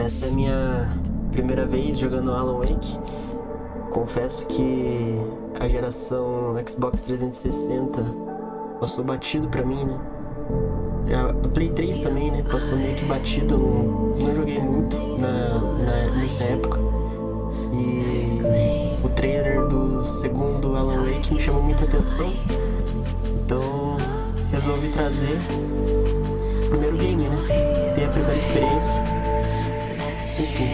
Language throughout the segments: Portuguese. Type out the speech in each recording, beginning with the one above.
Essa é a minha primeira vez jogando Alan Wake. Confesso que a geração Xbox 360 passou batido pra mim, né? A Play 3 também, né? Passou meio que batido, eu não joguei muito nessa época. E o trailer do segundo Alan Wake me chamou muita atenção. Então resolvi trazer o primeiro game, né? Ter a primeira experiência. Enfim,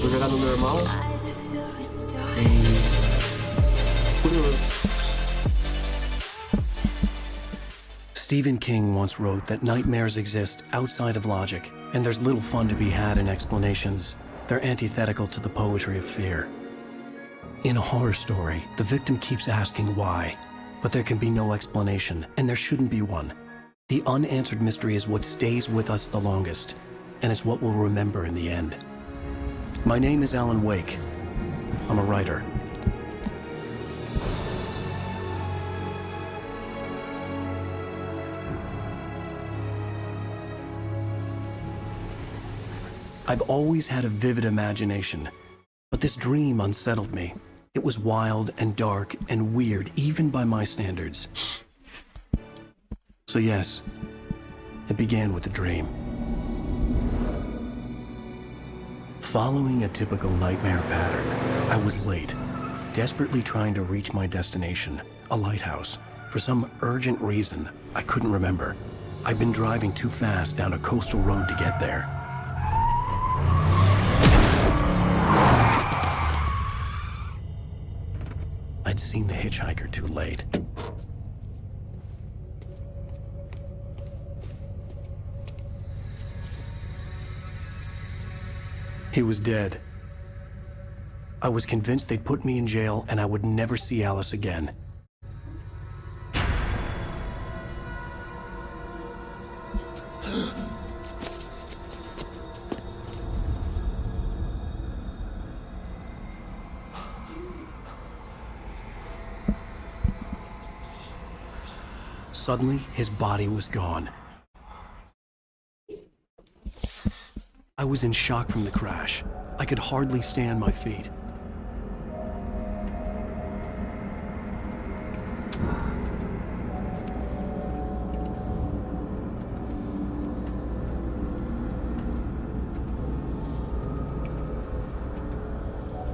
vou jogar no normal. E curioso. Stephen King once wrote that nightmares exist outside of logic, and there's little fun to be had in explanations. They're antithetical to the poetry of fear. In a horror story, the victim keeps asking why, but there can be no explanation, and there shouldn't be one. The unanswered mystery is what stays with us the longest, and it's what we'll remember in the end. My name is Alan Wake. I'm a writer. I've always had a vivid imagination, but this dream unsettled me. It was wild and dark and weird, even by my standards. So yes, it began with a dream. Following a typical nightmare pattern, I was late, desperately trying to reach my destination, a lighthouse. For some urgent reason, I couldn't remember. I'd been driving too fast down a coastal road to get there. I'd seen the hitchhiker too late. He was dead. I was convinced they'd put me in jail and I would never see Alice again. Suddenly, his body was gone. I was in shock from the crash. I could hardly stay on my feet.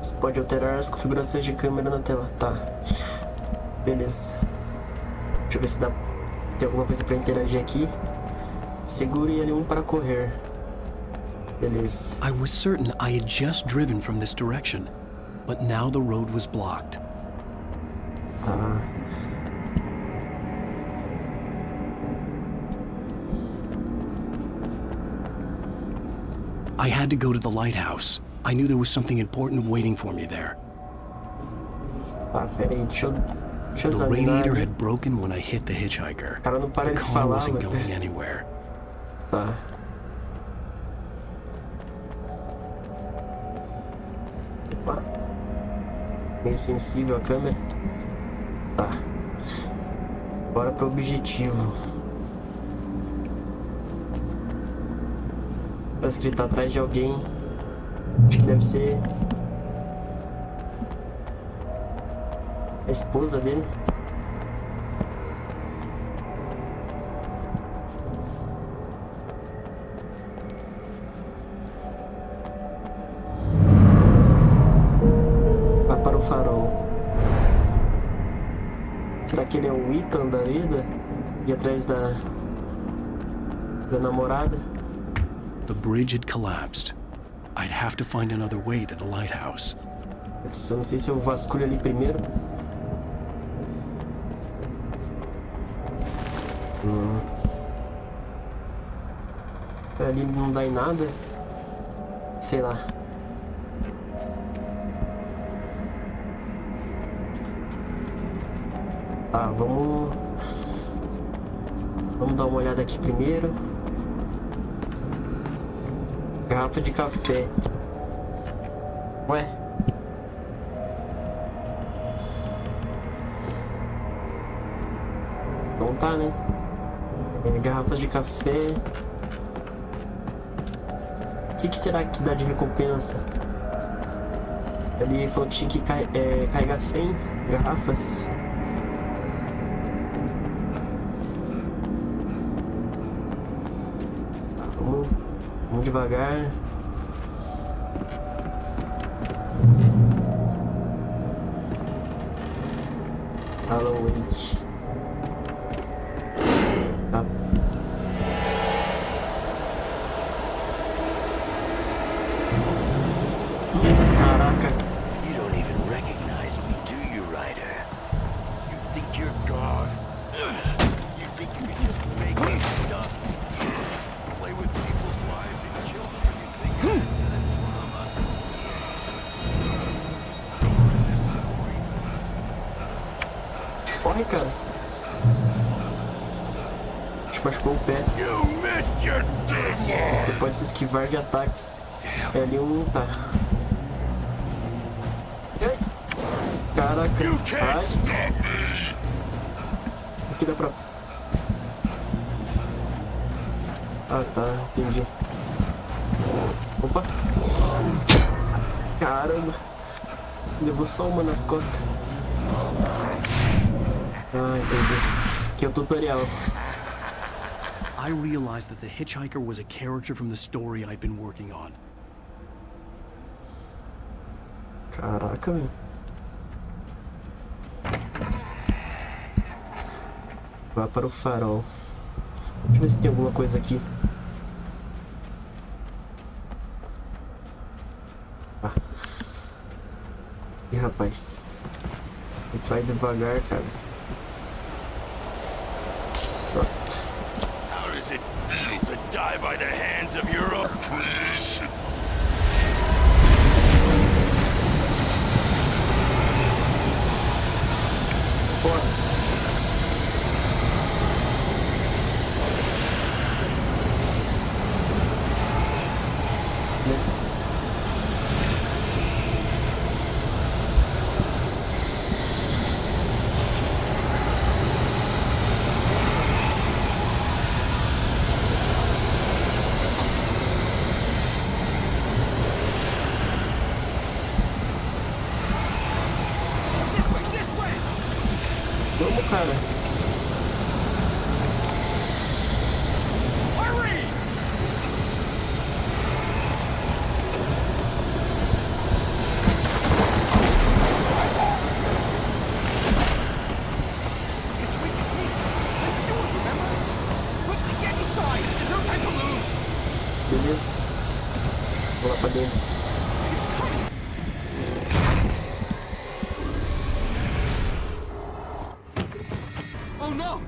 Você pode alterar as configurações de câmera na tela. Tá. Beleza. Deixa eu ver se dá. Tem alguma coisa pra interagir aqui. Segure L1 para correr. Beleza. I was certain I had just driven from this direction, but now the road was blocked. Ah. I had to go to the lighthouse. I knew there was something important waiting for me there. Tá, peraí, deixa eu The examinar. radiator had broken when I hit the hitchhiker. O cara não para The de car falar, wasn't mano. going anywhere. Tá. Opa. Meio sensível a câmera. Tá. Bora pro objetivo. Parece que ele tá atrás de alguém. Acho que deve ser a esposa dele. Vai para o farol. Será que ele é o Ethan da vida? E atrás da namorada? The bridge had collapsed. I'd have to find another way to the lighthouse. Eu não sei se eu vasculho ali primeiro. Ali não dá em nada. Sei lá. Tá, vamos dar uma olhada aqui primeiro. Garrafa de café. Ué? Não tá, né? Garrafas de café. que será que dá de recompensa? Ele falou que tinha que carregar 100 garrafas. Tá, vamos devagar. Alan Wake. Tá. Caraca. You don't even recognize me, do you, Ryder? You think you're God? You think you can just make up stuff? Play with people's lives and kill them? You think that's to the drama? This story. Corre, cara. Te machucou o pé. You missed your deadline! Você pode se esquivar de ataques. L1 tá. Caraca, You can't sai. stop me! Aqui dá pra... Ah, tá, entendi. Opa. Caramba. Levou só uma nas costas. Ah, entendi. Aqui é o tutorial. I realized that the hitchhiker was a character from the story I'd been working on. Caraca, velho. Vá para o farol. Deixa eu ver se tem alguma coisa aqui. Ah. Ih, rapaz. Vai devagar, cara. Nossa. How does it feel to die by the hands of your opposition? Bora. Vamos, cara. Beleza. Vou lá pra dentro. Oh no!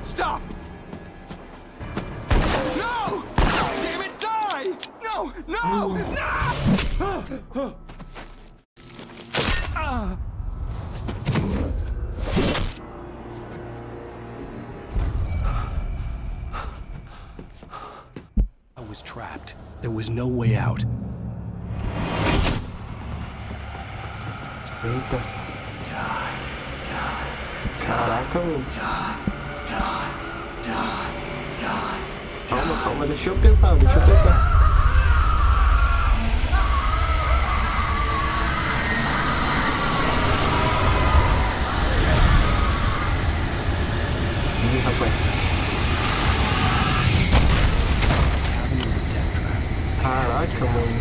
Stop! No! Damn it, die! No! No! No! I was trapped. There was no way out. Eita. Caraca, mano. Calma, calma, deixa eu pensar. Ih, rapaz. Cabin was a death trap. Caraca, mano.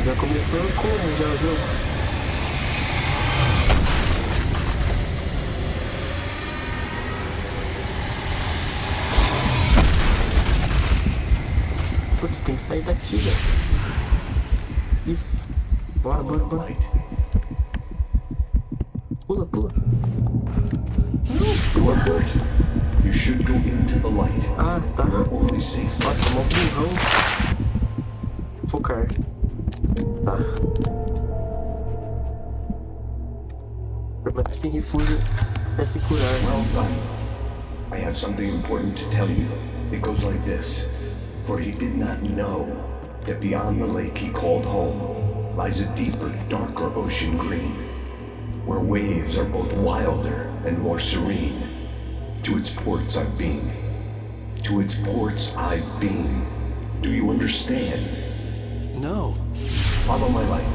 Já começou como já o jogo? Putz, tem que sair daqui, velho. Isso. Bora. Pula. Pula. You should go into the light. Ah, tá. You're only safe. Nossa, mó burrão. Focar. Tá. Permanecer em refúgio é se curar. Well done. I have something important to tell you. It goes like this. For he did not know that beyond the lake he called home lies a deeper, darker ocean green, where waves are both wilder and more serene. To its ports I've been, To its port's eye beam. Do you understand? No. Follow my light.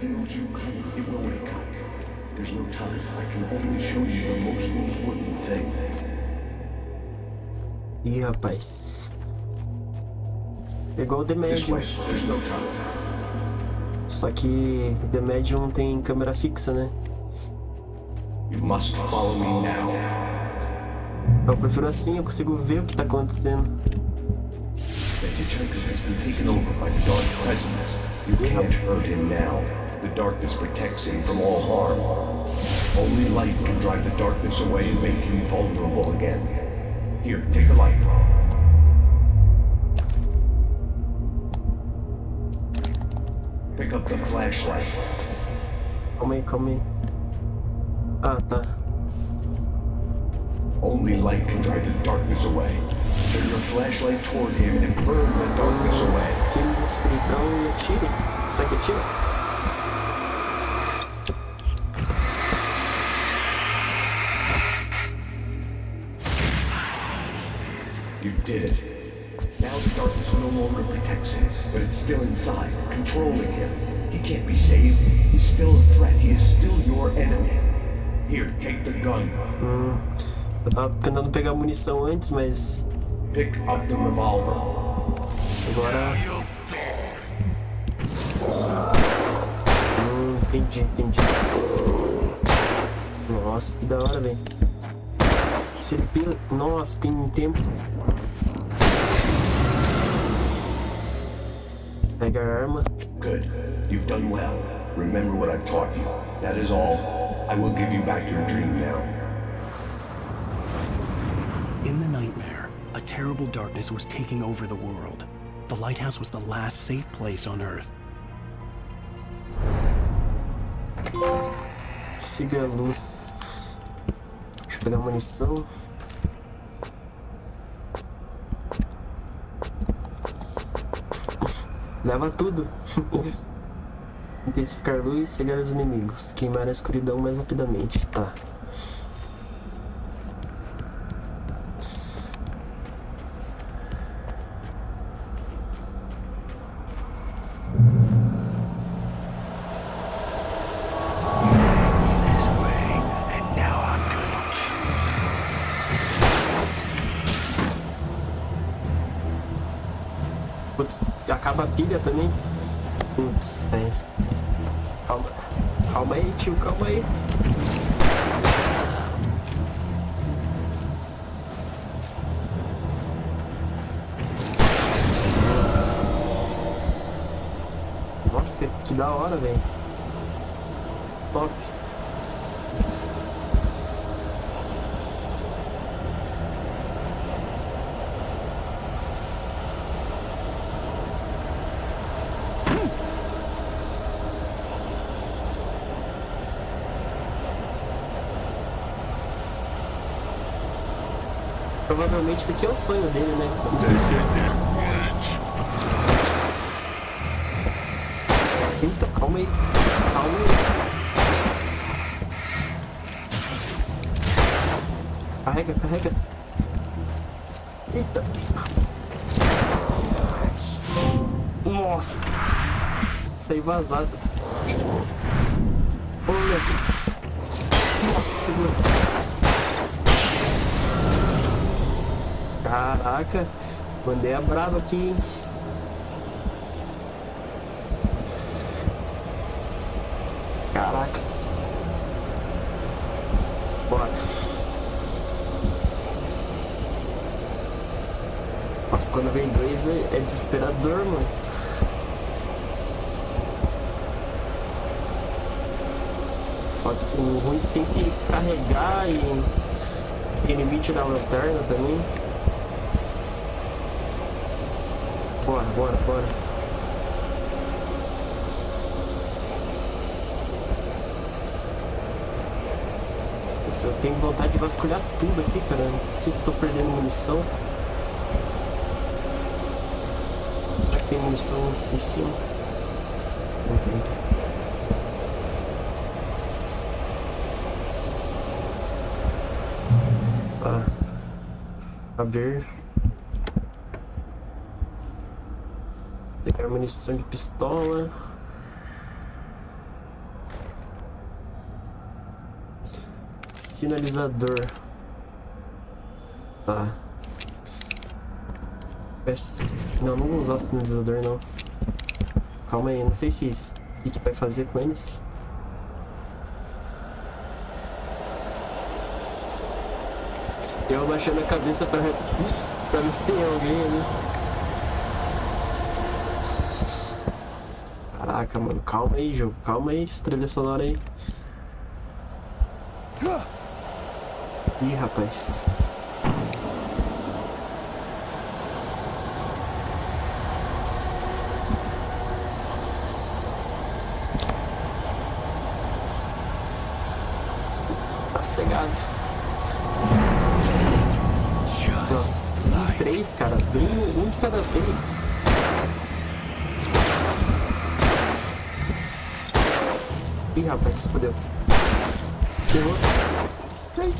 Feels you coming, it will wake up. There's no time. I can only show you the most important thing. Ih, rapaz. Igual o The This way, Medium. there's no time. Só que The Medium não tem câmera fixa, né? You must follow me now. Eu prefiro assim, eu consigo ver o que tá acontecendo. The hitchhiker has been taken over by the dark presence. You can't hurt him now. The darkness protects him from all harm. Only light can drive the darkness away and make him vulnerable again. Here, take the light. Pick up the flashlight. Calma aí, calma aí. Ah, tá. Only light can drive the darkness away. Turn your flashlight toward him and burn the darkness away. Tire o escuridão e atire. Será que atira? You did it. Now the darkness no longer protects him, but it's still inside, controlling him. He can't be saved. He's still a threat. He is still your enemy. Here, take the gun. Eu tava tentando pegar munição antes, mas Pick up the revolver. agora... Entendi. Nossa, que da hora, velho. Se ele pila... Nossa, tem tempo. Pega a arma. Good. You've done well. Remember what I've taught you. That is all. I will give you back your dream now. In the nightmare, a terrible darkness was taking over the world. The lighthouse was the last safe place on Earth. Siga a luz. Deixa eu pegar munição. Leva tudo. Intensificar a luz, cegar os inimigos. Queimar a escuridão mais rapidamente. Tá. Putz, acaba a pilha também. Putz, velho. Calma aí, tio, calma aí. Nossa, que da hora, velho. Top. Provavelmente isso aqui é o sonho dele, né? Não sei se... Eita, calma aí. Calma aí. Carrega. Eita. Nossa. Saí vazado. Olha. Nossa, segura. Caraca, mandei a brava aqui, hein? Caraca. Bora. Nossa, quando vem dois é desesperador, mano. Só que o ruim é que tem que carregar e tem limite da lanterna também. Bora. Nossa, eu tenho vontade de vasculhar tudo aqui, cara. Não sei se estou perdendo munição. Será que tem munição aqui em cima? Não tem. Tá. Abrir. Pegar munição de pistola. Sinalizador. Tá. Não, não vou usar o sinalizador não. Calma aí, não sei se o que vai fazer com eles. Eu abaixando a cabeça pra ver se tem alguém ali. Caraca, mano, calma aí, jogo. Calma aí, essa trilha sonora aí. Ih, rapaz. Tá cegado. Nossa, 3, cara. Bem um de cada vez. Ih, rapaz, se fodeu. Ferrou. Ai.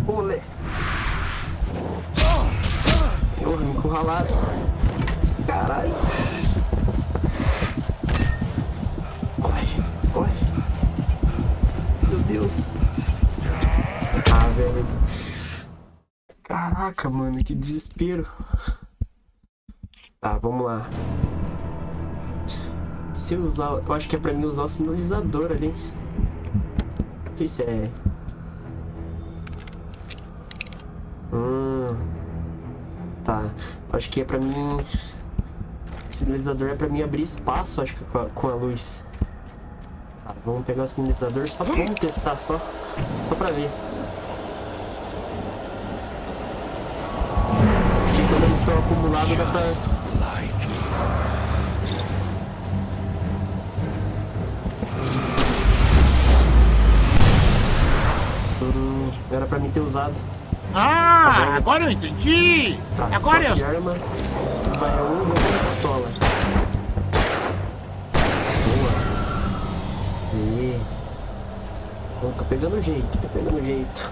Olé. Porra, me encurralaram. Caralho. Corre, corre. Meu Deus. Ah, velho. Caraca, mano, que desespero. Tá, vamos lá. Se eu usar... Eu acho que é pra mim usar o sinalizador ali. Não sei se é... Tá. Acho que é pra mim... O sinalizador é pra mim abrir espaço, acho que com a luz. Tá, vamos pegar o sinalizador só pra... Vamos testar só pra ver. Acho que quando eles estão acumulados dá pra... Era pra mim ter usado. Ah, agora eu entendi! Tá, Agora eu... de arma. Só é um botão de pistola. Boa. E... Tá pegando jeito, tá pegando jeito.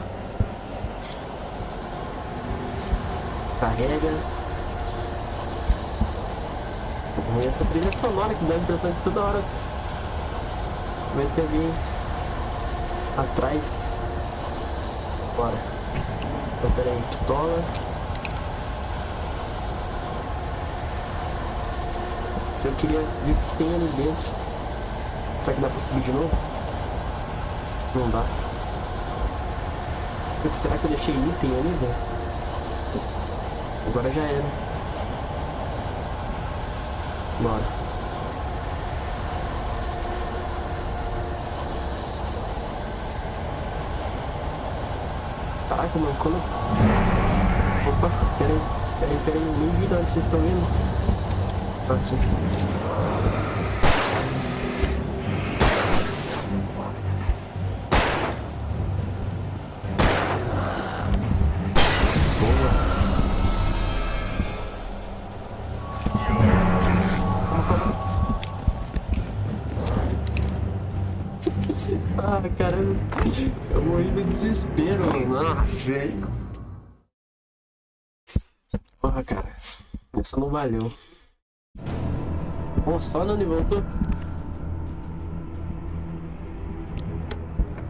Carrega. E essa trilha sonora que dá a impressão que toda hora vai ter alguém atrás. Bora. Então, pera aí, pistola. Se eu queria ver o que tem ali dentro. Será que dá pra subir de novo? Não dá. Será que eu deixei item ali, velho? Agora já era. Bora. Caraca, mano, quando... Opa, peraí, nem vi de onde vocês estão vindo. Aqui. Boa. Ah, caramba. Eu morri no desespero, mano. Ah, velho. Porra, cara. Essa não valeu. Pô, só não levantou.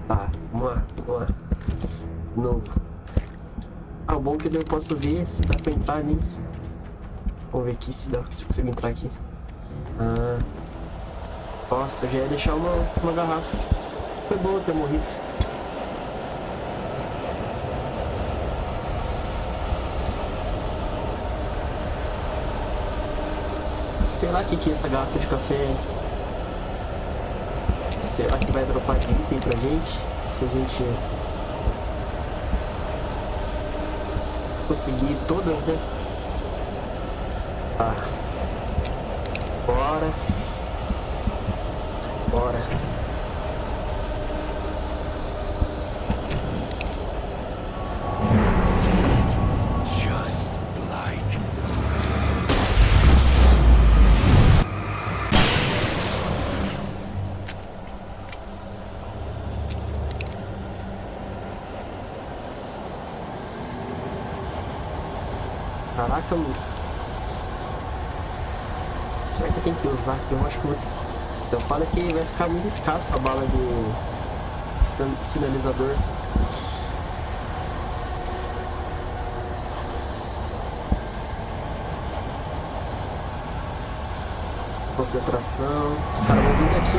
Tá, vamos lá. De novo. Ah, o bom é que eu posso ver se dá pra entrar ali. Vamos ver aqui se eu consigo entrar aqui. Ah. Nossa, eu já ia deixar uma garrafa. Foi bom eu ter morrido. Sei lá o que é essa garrafa de café. Será que vai dropar de item pra gente? Se a gente conseguir todas, né? Tá. Bora. Caraca, mano. Será que eu tenho que usar aqui? Eu acho que eu vou ter... Eu falo que vai ficar muito escasso a bala de sinalizador. Concentração. Os caras vão vir daqui.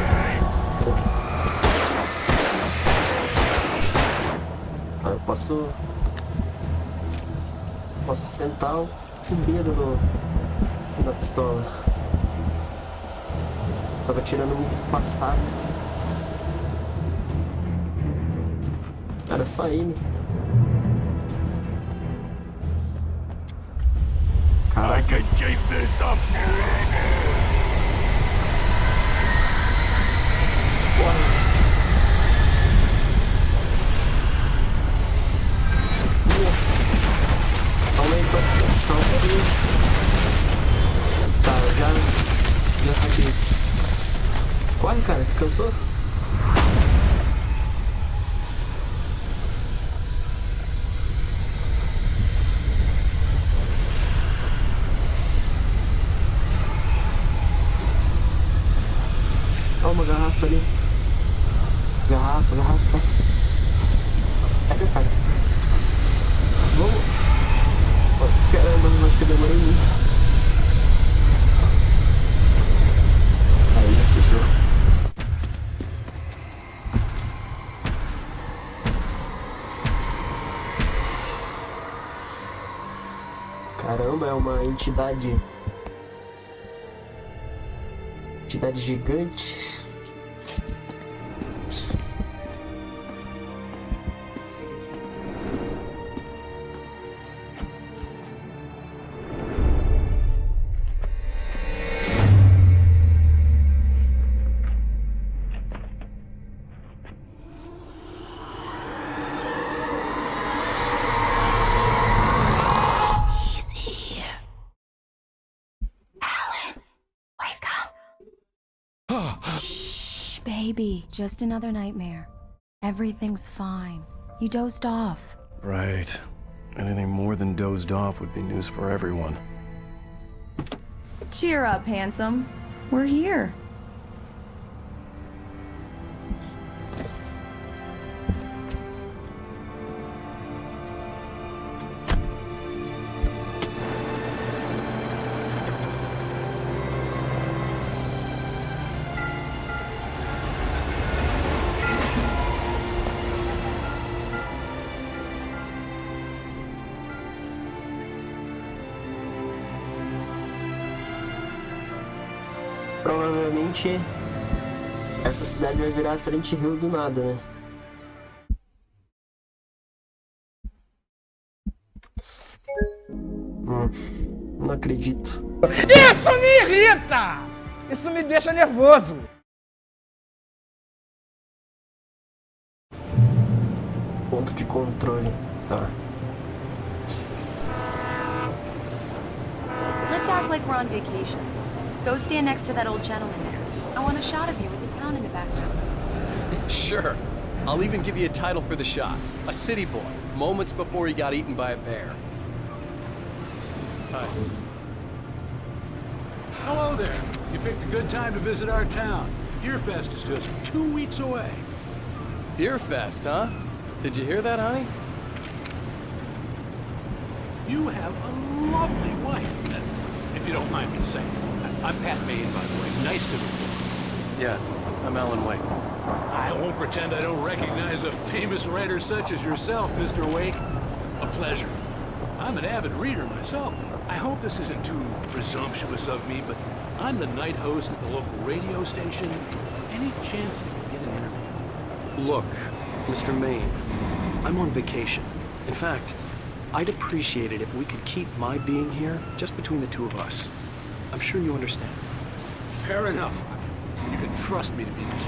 Eu posso sentar o dedo na pistola. Tava tirando muito espaçado. Era só ele. I can keep this up. Nossa. Calma aí, calma aí. Tá, eu já saquei. Corre, cara, cansou? Olha uma garrafa ali. Garrafa. Pega, cara. Vamos. Nossa, caramba, mas que eu demorei muito. Aí, fechou. Caramba, é uma entidade gigante. Baby, just another nightmare. Everything's fine. You dozed off. Right. Anything more than dozed off would be news for everyone. Cheer up, handsome. We're here. Provavelmente essa cidade vai virar Silent Hill do nada, né? Não acredito. Isso me irrita! Isso me deixa nervoso. Ponto de controle. Tá. Let's act like we're on vacation. Go stand next to that old gentleman there. I want a shot of you with the town in the background. Sure. I'll even give you a title for the shot. A city boy, moments before he got eaten by a bear. Hi. Hello there. You picked a good time to visit our town. Deerfest is just 2 weeks away. Deerfest, huh? Did you hear that, honey? You have a lovely wife, if you don't mind me saying. I'm Pat Maine, by the way. Nice to meet you. Yeah, I'm Alan Wake. I won't pretend I don't recognize a famous writer such as yourself, Mr. Wake. A pleasure. I'm an avid reader myself. I hope this isn't too presumptuous of me, but I'm the night host at the local radio station. Any chance I can get an interview? Look, Mr. Maine, I'm on vacation. In fact, I'd appreciate it if we could keep my being here just between the two of us. I'm sure you understand. Fair enough. You can trust me to be this.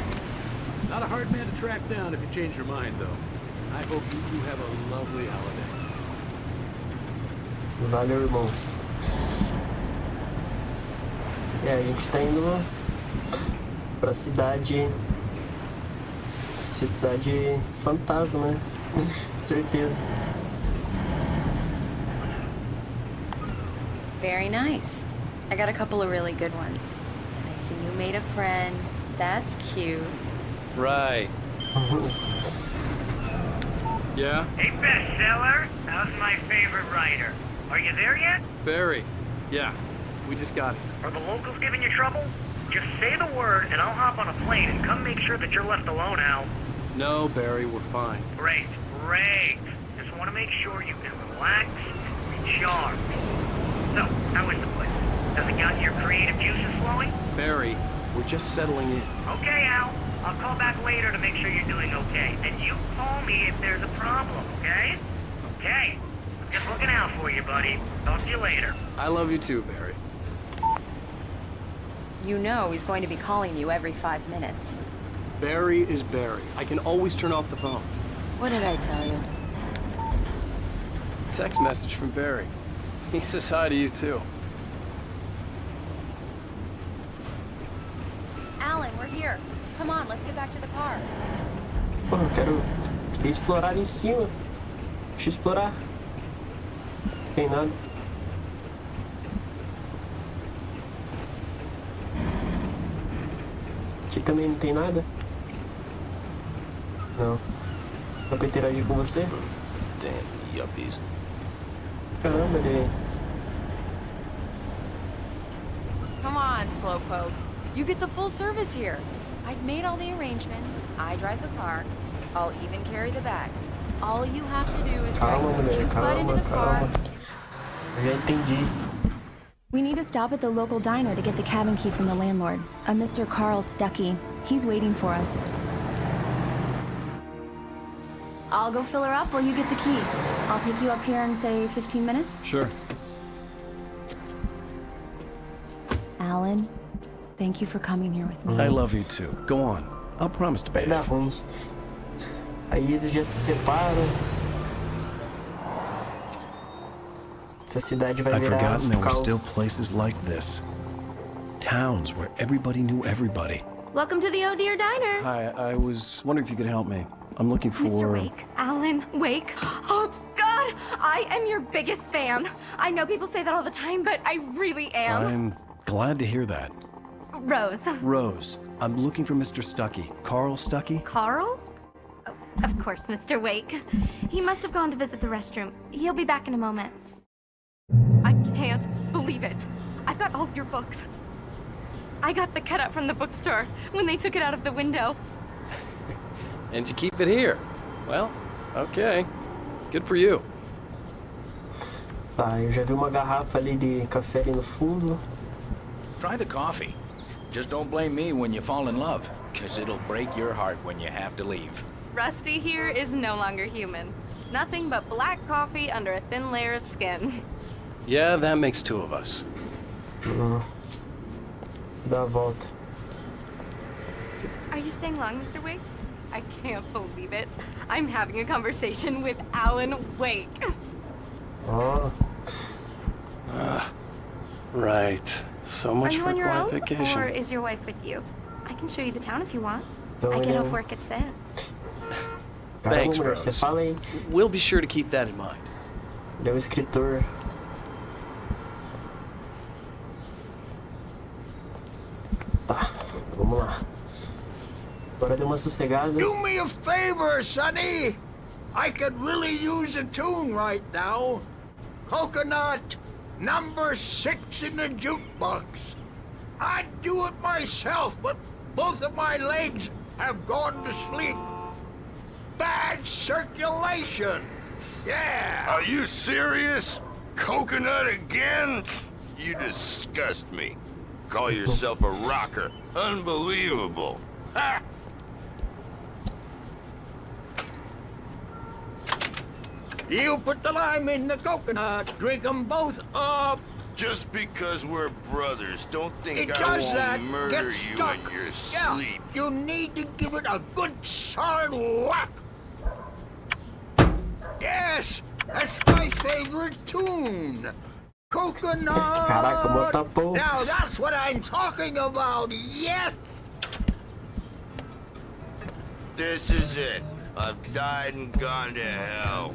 Not a hard man to track down if you change your mind, though. I hope you two have a lovely holiday. Valeu, irmão. A gente tá indo pra cidade fantasma, né? Certeza. Very nice. I got a couple of really good ones. And I see you made a friend. That's cute. Right. Yeah? Hey, bestseller, how's my favorite writer? Are you there yet? Barry. Yeah. We just got it. Are the locals giving you trouble? Just say the word and I'll hop on a plane and come make sure that you're left alone, Al. No, Barry, we're fine. Great, great. Just want to make sure you can relax and recharge. So, how is the place? Has it got your creative juices flowing? Barry, we're just settling in. Okay, Al. I'll call back later to make sure you're doing okay. And you call me if there's a problem, okay? Okay. I'm just looking out for you, buddy. Talk to you later. I love you too, Barry. You know he's going to be calling you every 5 minutes. Barry is Barry. I can always turn off the phone. What did I tell you? Text message from Barry. He says hi to you too. Alan, we're here. Come on, let's get back to the car. Pô, eu queria explorar ali em cima. Deixa eu explorar. Não tem nada. Aqui também não tem nada. Não. Dá pra interagir com você? Damn yuppies. Caramba, ele... Come on, Slowpoke. You get the full service here. I've made all the arrangements. I drive the car. I'll even carry the bags. All you have to do is Calma, drive your mulher, cute butt into calma, the car. calma. Eu já entendi. We need to stop at the local diner to get the cabin key from the landlord, a Mr. Carl Stuckey. He's waiting for us. I'll go fill her up while you get the key. I'll pick you up here in, say, 15 minutes? Sure. Alan, thank you for coming here with me. I love you too. Go on. I'll promise to Vai dar behave. ruim. Aí eles já se separam. Essa cidade vai I'd virar forgotten there were still caos. places like this. Towns where everybody knew everybody. Welcome to the Oh Dear Diner. Hi, I was wondering if you could help me. I'm looking for... Mr. Wake. Alan Wake. Oh, God! I am your biggest fan. I know people say that all the time, but I really am. I'm glad to hear that. Rose. Rose, I'm looking for Mr. Stuckey. Carl Stuckey? Carl? Oh, of course, Mr. Wake. He must have gone to visit the restroom. He'll be back in a moment. I can't believe it. I've got all your books. I got the cutout from the bookstore when they took it out of the window. And you keep it here. Well, okay. Good for you. Tá, eu já vi uma garrafa ali de café ali no fundo. Try the coffee. Just don't blame me when you fall in love, because it'll break your heart when you have to leave. Rusty here is no longer human. Nothing but black coffee under a thin layer of skin. Yeah, that makes two of us. Dá a volta. Are you staying long, Mr. Wake? I can't believe it. I'm having a conversation with Alan Wake. Ó, Right. So Are much you for on a your quiet own, vacation. or is your wife with you? I can show you the town if you want. Então I get ele off é... work at 6. Caramba, Thanks, mulher, você Rose. fala aí. We'll be sure to keep that in mind. Ele é o escritor. Tá, vamos lá. Agora deu uma sossegada. Do me a favor, Sonny. I could really use a tune right now. Coconut, number 6 in the jukebox. I'd do it myself, but both of my legs have gone to sleep. Bad circulation. Yeah. Are you serious? Coconut again? You disgust me. Call yourself a rocker. Unbelievable. Ha! You put the lime in the coconut. Drink them both up. Just because we're brothers, don't think It I does won't that. murder Get you stuck. in your Yeah, sleep. you need to give it a good solid whack. Yes, that's my favorite tune. Coconut. Caraca, bota pão. Now that's what I'm talking about. Yes. This is it. I've died and gone to hell.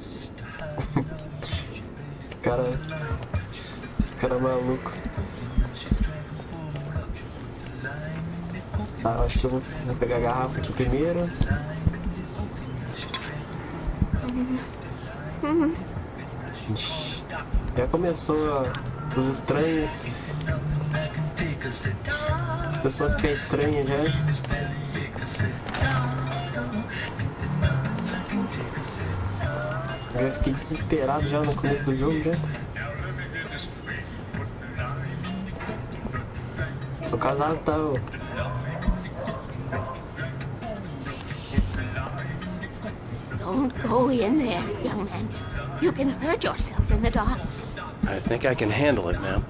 Esse cara maluco. Tá, eu acho que eu vou pegar a garrafa aqui primeiro. Ixi, já começou os estranhos. As pessoas ficam estranhas já. Eu já fiquei desesperado já no começo do jogo já. Sou casado, tá? Don't go in there, young man. You can hurt yourself in the dark. I think I can handle it, ma'am.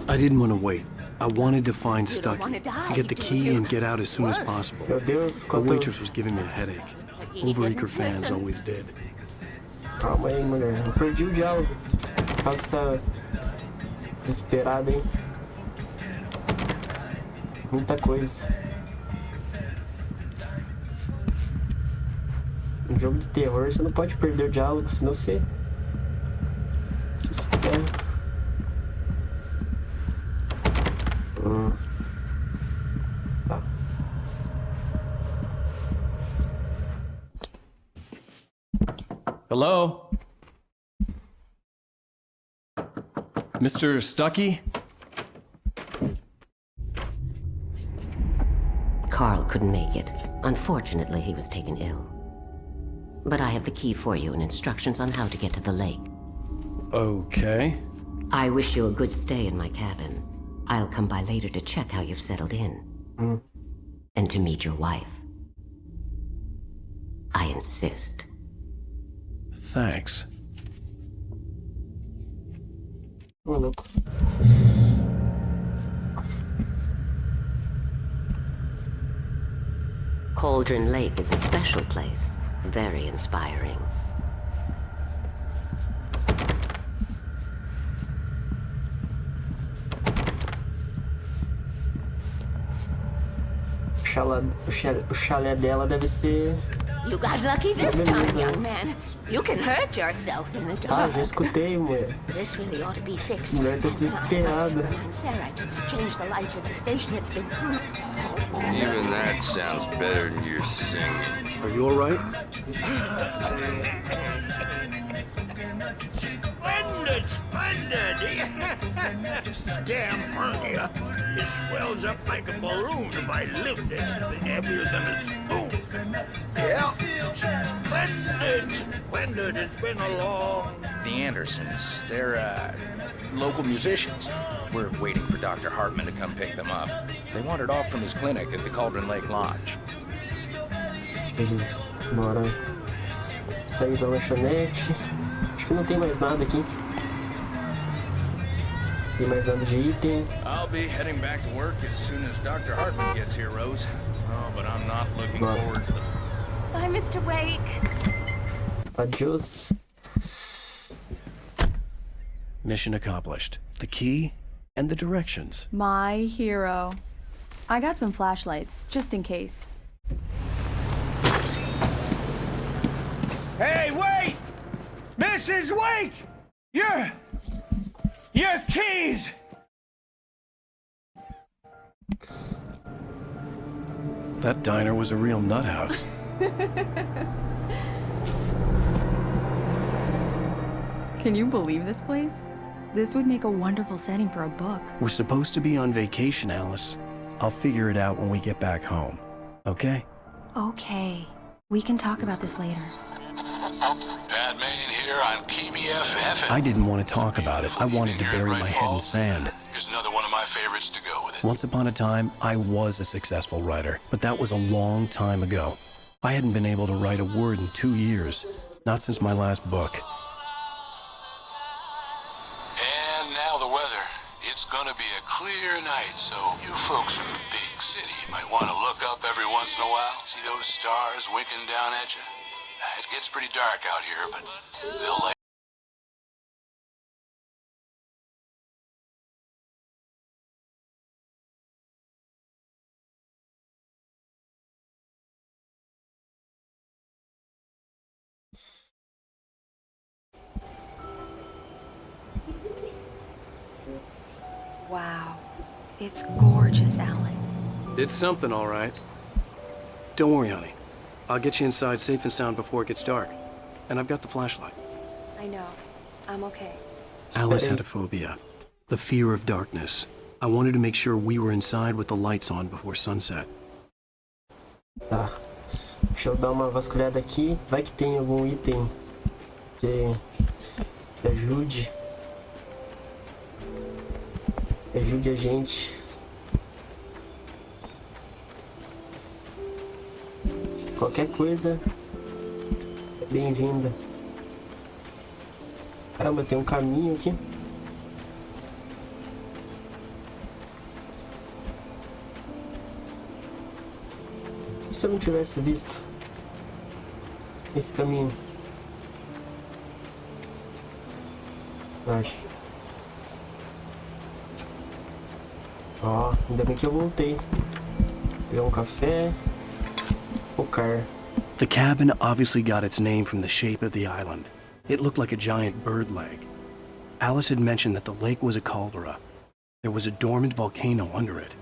I didn't want to wait. I wanted to find You don't Stucky, wanna die, to get the do key you? and get out as soon as Worse. possible. Meu Deus, The waitress was giving me a headache. He Overacre didn't fans listen. always did. Calma aí, mulher. Eu perdi o diálogo. Por causa dessa desesperada, hein? Muita coisa. Um jogo de terror, você não pode perder o diálogo, senão você se ferra. Tá. Hello? Mr. Stucky? Carl couldn't make it. Unfortunately, he was taken ill. But I have the key for you and instructions on how to get to the lake. Okay. I wish you a good stay in my cabin. I'll come by later to check how you've settled in. And to meet your wife. I insist. Thanks. Ô, louco. Cauldron Lake is a special place. Very inspiring. O chalé dela deve ser... You got lucky this time, Beleza. young man. You can hurt yourself in the Ah, dark. já escutei, mulher. This really ought to be fixed. Mulher tá desesperada. Sarah, to change the lights at the station. It's been Even that sounds better than your singing. Are you alright? Splendid, splendid! Damn hernia. It swells up like a balloon if I lift it. Heavier than a spoon. Yeah, splendid, splendid. It's been a long... The Andersons, they're, local musicians. We're waiting for Dr. Hartman to come pick them up. They wandered off from his clinic at the Cauldron Lake Lodge. Eles bora sair da lanchonete. Acho que não tem mais nada aqui. Tem mais nada de item. I'll be heading back to work as soon as Dr. Hartman gets here, Rose. Oh, but I'm not looking forward to the... Bye, Mr. Wake. Adios. Mission accomplished. The key and the directions. My hero. I got some flashlights, just in case. Hey, wait! Mrs. Wake! Your keys! That diner was a real nut house. Can you believe this place? This would make a wonderful setting for a book. We're supposed to be on vacation, Alice. I'll figure it out when we get back home. Okay? Okay. We can talk about this later. Batman here on KBFF. I didn't want to talk about it. I wanted to bury my head in sand. Here's another one of my favorites to go with it. Once upon a time, I was a successful writer, but that was a long time ago. I hadn't been able to write a word in 2 years, not since my last book. And now the weather. It's gonna be a clear night, so you folks in the big city might want to look up every once in a while. See those stars winking down at you? It gets pretty dark out here, but they'll light. Wow. It's gorgeous, Alan. It's something, all right. Don't worry, honey. I'll get you inside safe and sound before it gets dark. And I've got the flashlight. I know. I'm okay. Alice had a phobia. The fear of darkness. I wanted to make sure we were inside with the lights on before sunset. Tá. Deixa eu dar uma vasculhada aqui. Vai que tem algum item que ajude. Ajude a gente. Qualquer coisa é bem-vinda. Caramba, tem um caminho aqui. E se eu não tivesse visto esse caminho? Ai. Ó, ainda bem que eu voltei. Pegar um café. O car. The cabin obviously got its name from the shape of the island. It looked like a giant bird leg. Alice had mentioned that the lake was a caldera. There was a dormant volcano under it.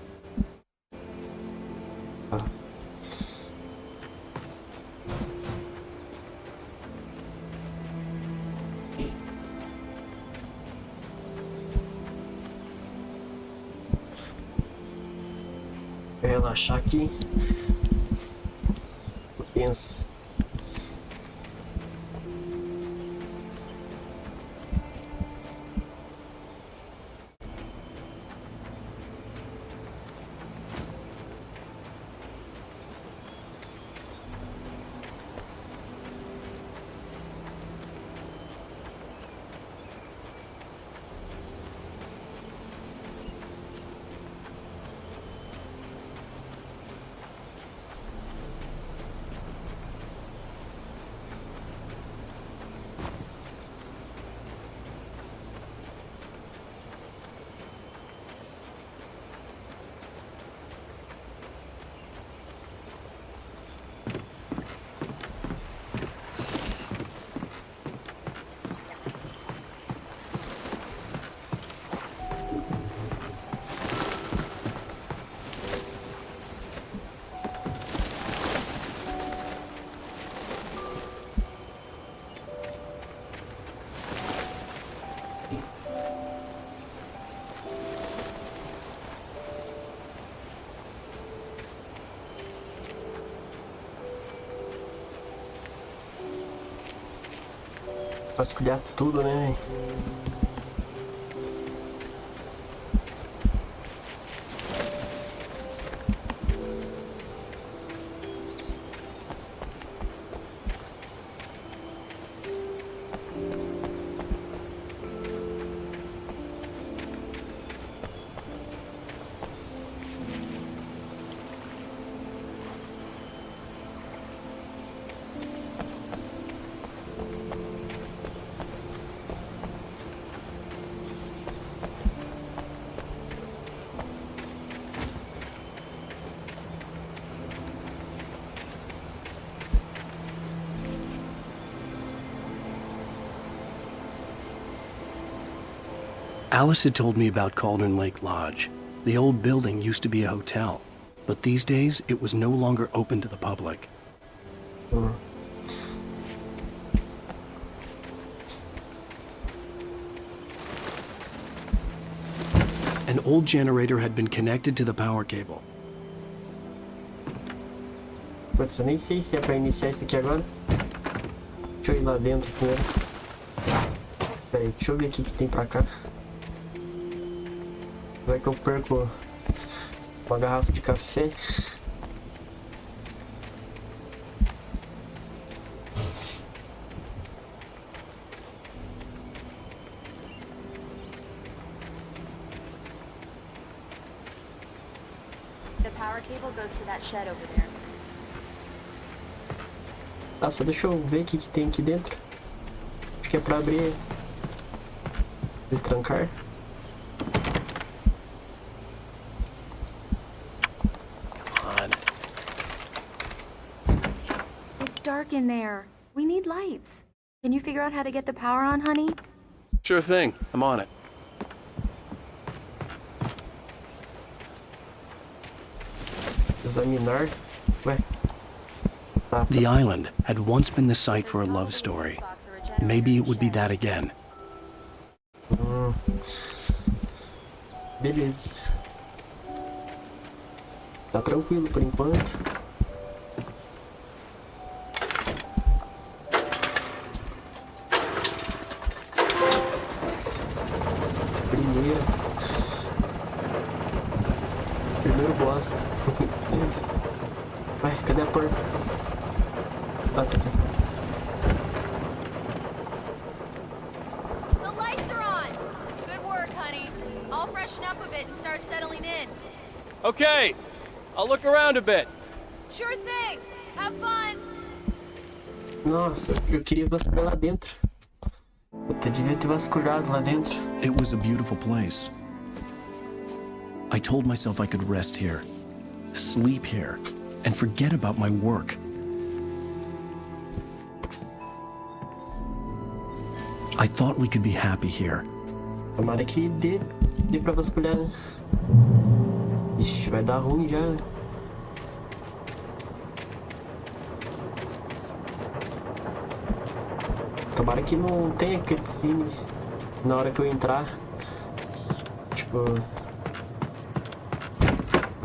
Vou relaxar aqui. Penso. Vasculhar tudo, né? Alice had told me about Cauldron Lake Lodge. The old building used to be a hotel, but these days it was no longer open to the public. An old generator had been connected to the power cable. Putz, eu nem sei se é pra iniciar isso aqui agora. Deixa eu ir lá dentro primeiro. Pera aí, deixa eu ver o que tem pra cá. Vai que eu perco uma garrafa de café. The power cable goes to that shed over there. Tá, só deixa eu ver o que tem aqui dentro. Acho que é pra abrir. Destrancar. Dark in there. We need lights. Can you figure out how to get the power on, honey? Sure thing. I'm on it. Examinar. Ué. Tá. The island had once been the site for a love story. Maybe it would be that again. Beleza. Tá tranquilo por enquanto. Primeiro boss. Vai, cadê a porta? Ah, tá aqui. The lights are on. Good work, honey. I'll freshen up a bit and start settling in. Okay, I'll look around a bit. Sure thing. Have fun. Nossa, eu queria vasculhar lá dentro. Puta, devia ter vasculhado lá dentro. It was a beautiful place. I told myself I could rest here, sleep here, and forget about my work. I thought we could be happy here. Tomara que dê pra vasculhar, né? Ixi, vai dar ruim já. Tomara que não tenha cutscene na hora que eu entrar. Tipo...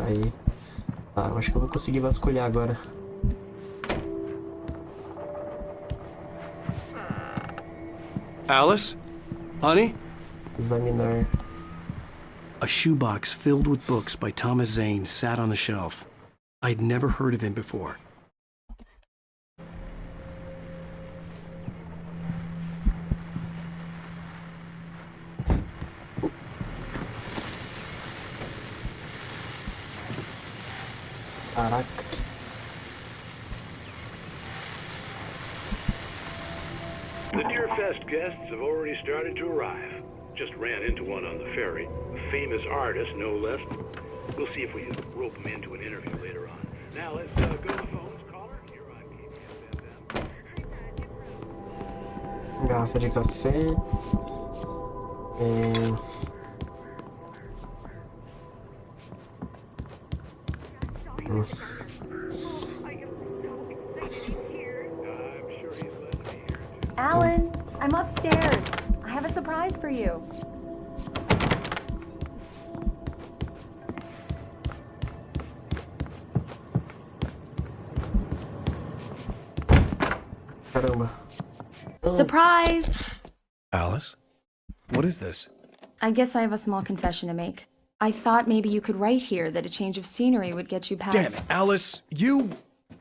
Aí... Tá, eu acho que eu vou conseguir vasculhar agora. Alice? Honey? Examinar. A shoebox filled with books by Thomas Zane sat on the shelf. I'd never heard of him before. Caraca. The Deer Fest guests have already started to arrive. Just ran into one on the ferry. A famous artist, no less. We'll see if we can rope him into an interview later on. Now let's go to the phones. Caller, you're on KBS. Garrafa de café. Alan, I'm upstairs. I have a surprise for you. Caramba. Surprise! Alice? What is this? I guess I have a small confession to make. I thought maybe you could write here that a change of scenery would get you past... Damn it, Alice!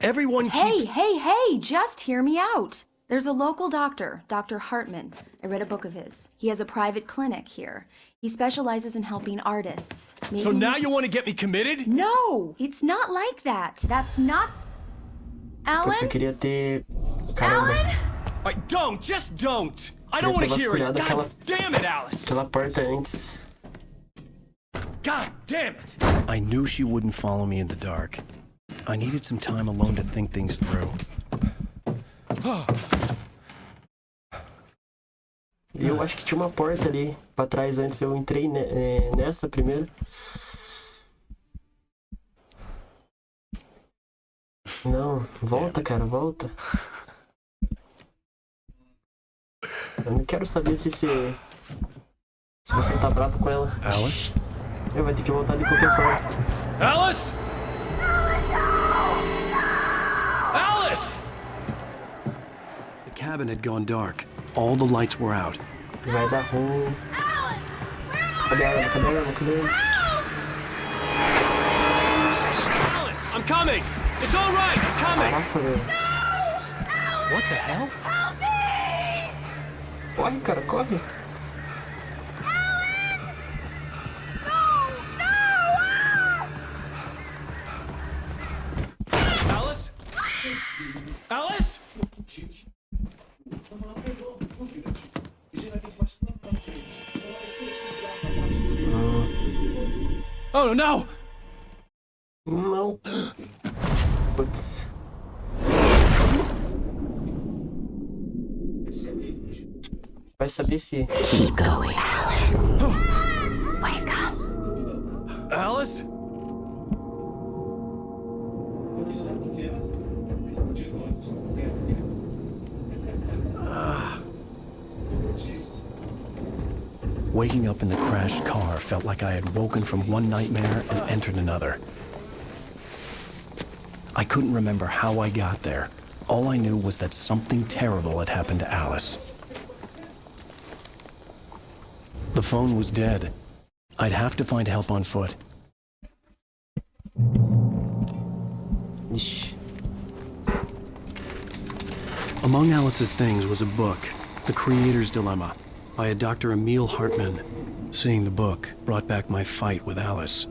Everyone keeps... Hey! Just hear me out. There's a local doctor, Dr. Hartman. I read a book of his. He has a private clinic here. He specializes in helping artists. Maybe So now you want to get me committed? No! It's not like that. That's not... Alan? Putz, eu queria ter... Caramba. Alan? Just don't! I Queria don't want ter to hear it! vasculhado God damn it, Alice! aquela porta antes. God damn it! I knew she wouldn't follow me in the dark. I needed some time alone to think things through. Eu acho que tinha uma porta ali pra trás antes. Eu entrei nessa primeiro. Não, volta, cara, volta. Eu não quero saber se você tá bravo com ela. Alice? Eu vai ter que voltar de qualquer forma. Alice! Alice! The cabin had gone dark. All the lights were out. Vai dar ruim. Cadê a arma? Cadê a arma? Cadê a arma? Alice, I'm coming! It's all right, I'm coming! Caraca, velho. What the hell? Corre, cara, corre. Alice? Alice? Oh no! Não. Putz. Vai saber se... Keep going, Alan. Wake up. Alice? Waking up in the crashed car felt like I had woken from one nightmare and entered another. I couldn't remember how I got there. All I knew was that something terrible had happened to Alice. The phone was dead. I'd have to find help on foot. Among Alice's things was a book, The Creator's Dilemma, by a Dr. Emil Hartmann. Seeing the book brought back my fight with Alice.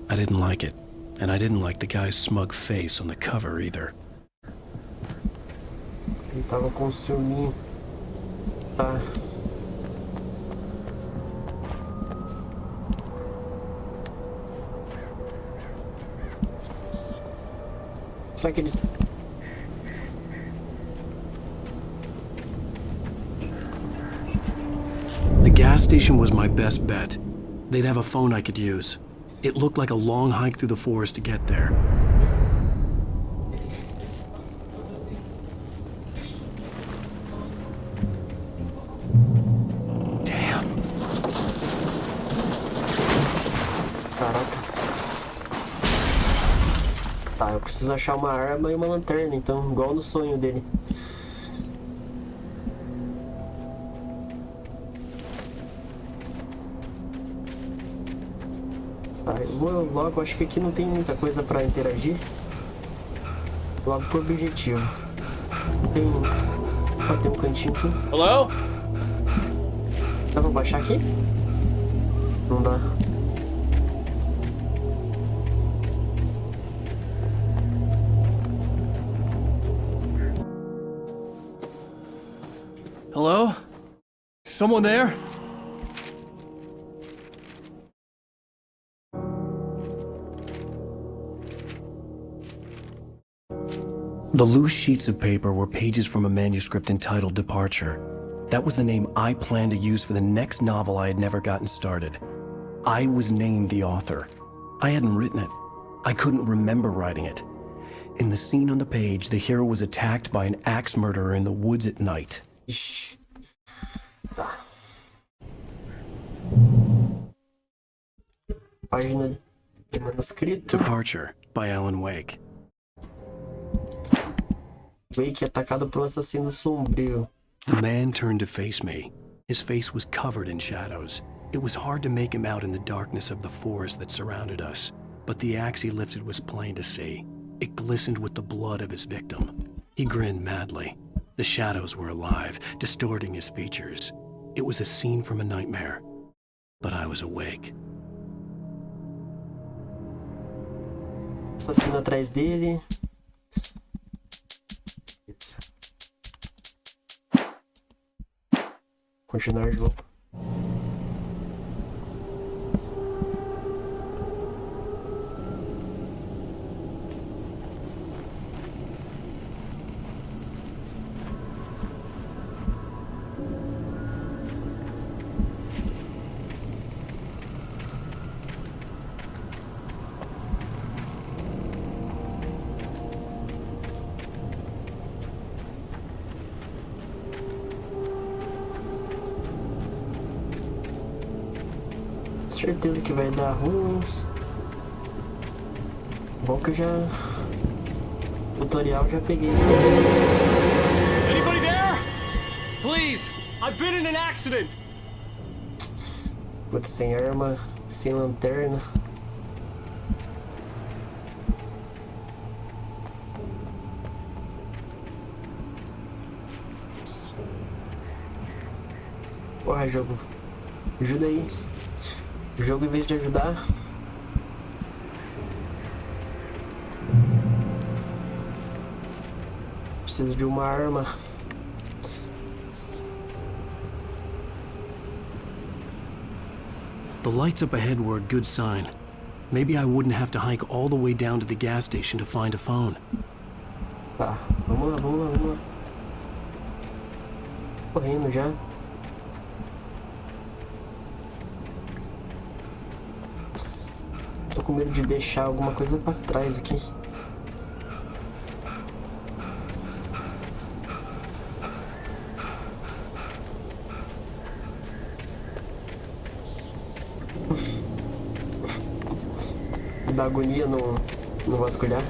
I didn't like it, and I didn't like the guy's smug face on the cover either. Ele tava com ciúminho. Tá. Será que eles... The gas station was my best bet. They'd have a phone I could use. It looked like a long hike through the forest to get there. Damn. Caraca. Tá, eu preciso achar uma arma e uma lanterna, então, igual no sonho dele. Logo, acho que aqui não tem muita coisa pra interagir. Logo por objetivo. Tem um cantinho aqui. Hello? Dá pra baixar aqui? Não dá. Hello? Someone there? The loose sheets of paper were pages from a manuscript entitled Departure. That was the name I planned to use for the next novel I had never gotten started. I was named the author. I hadn't written it. I couldn't remember writing it. In the scene on the page, the hero was attacked by an axe murderer in the woods at night. Ixi. Tá. Página de manuscrito. Departure by Alan Wake. Wake atacado por um assassino sombrio. The man turned to face me. His face was covered in shadows. It was hard to make him out in the darkness of the forest that surrounded us, but the axe he lifted was plain to see. It glistened with the blood of his victim. He grinned madly. The shadows were alive, distorting his features. It was a scene from a nightmare, but I was awake. Assassino atrás dele. Continuar o jogo. Certeza que vai dar ruim. Bom que eu já... Tutorial já peguei. Anybody there? Please, I've been in an accident. Putz, sem arma, sem lanterna. Porra, jogo. Ajuda aí. O jogo, em vez de ajudar, preciso de uma arma. The lights up ahead were a good sign. Maybe I wouldn't have to hike all the way down to the gas station to find a phone. Tá, vamos lá, vamos lá, vamos lá. Correndo já. Tô com medo de deixar alguma coisa pra trás aqui. Me dá agonia não vasculhar.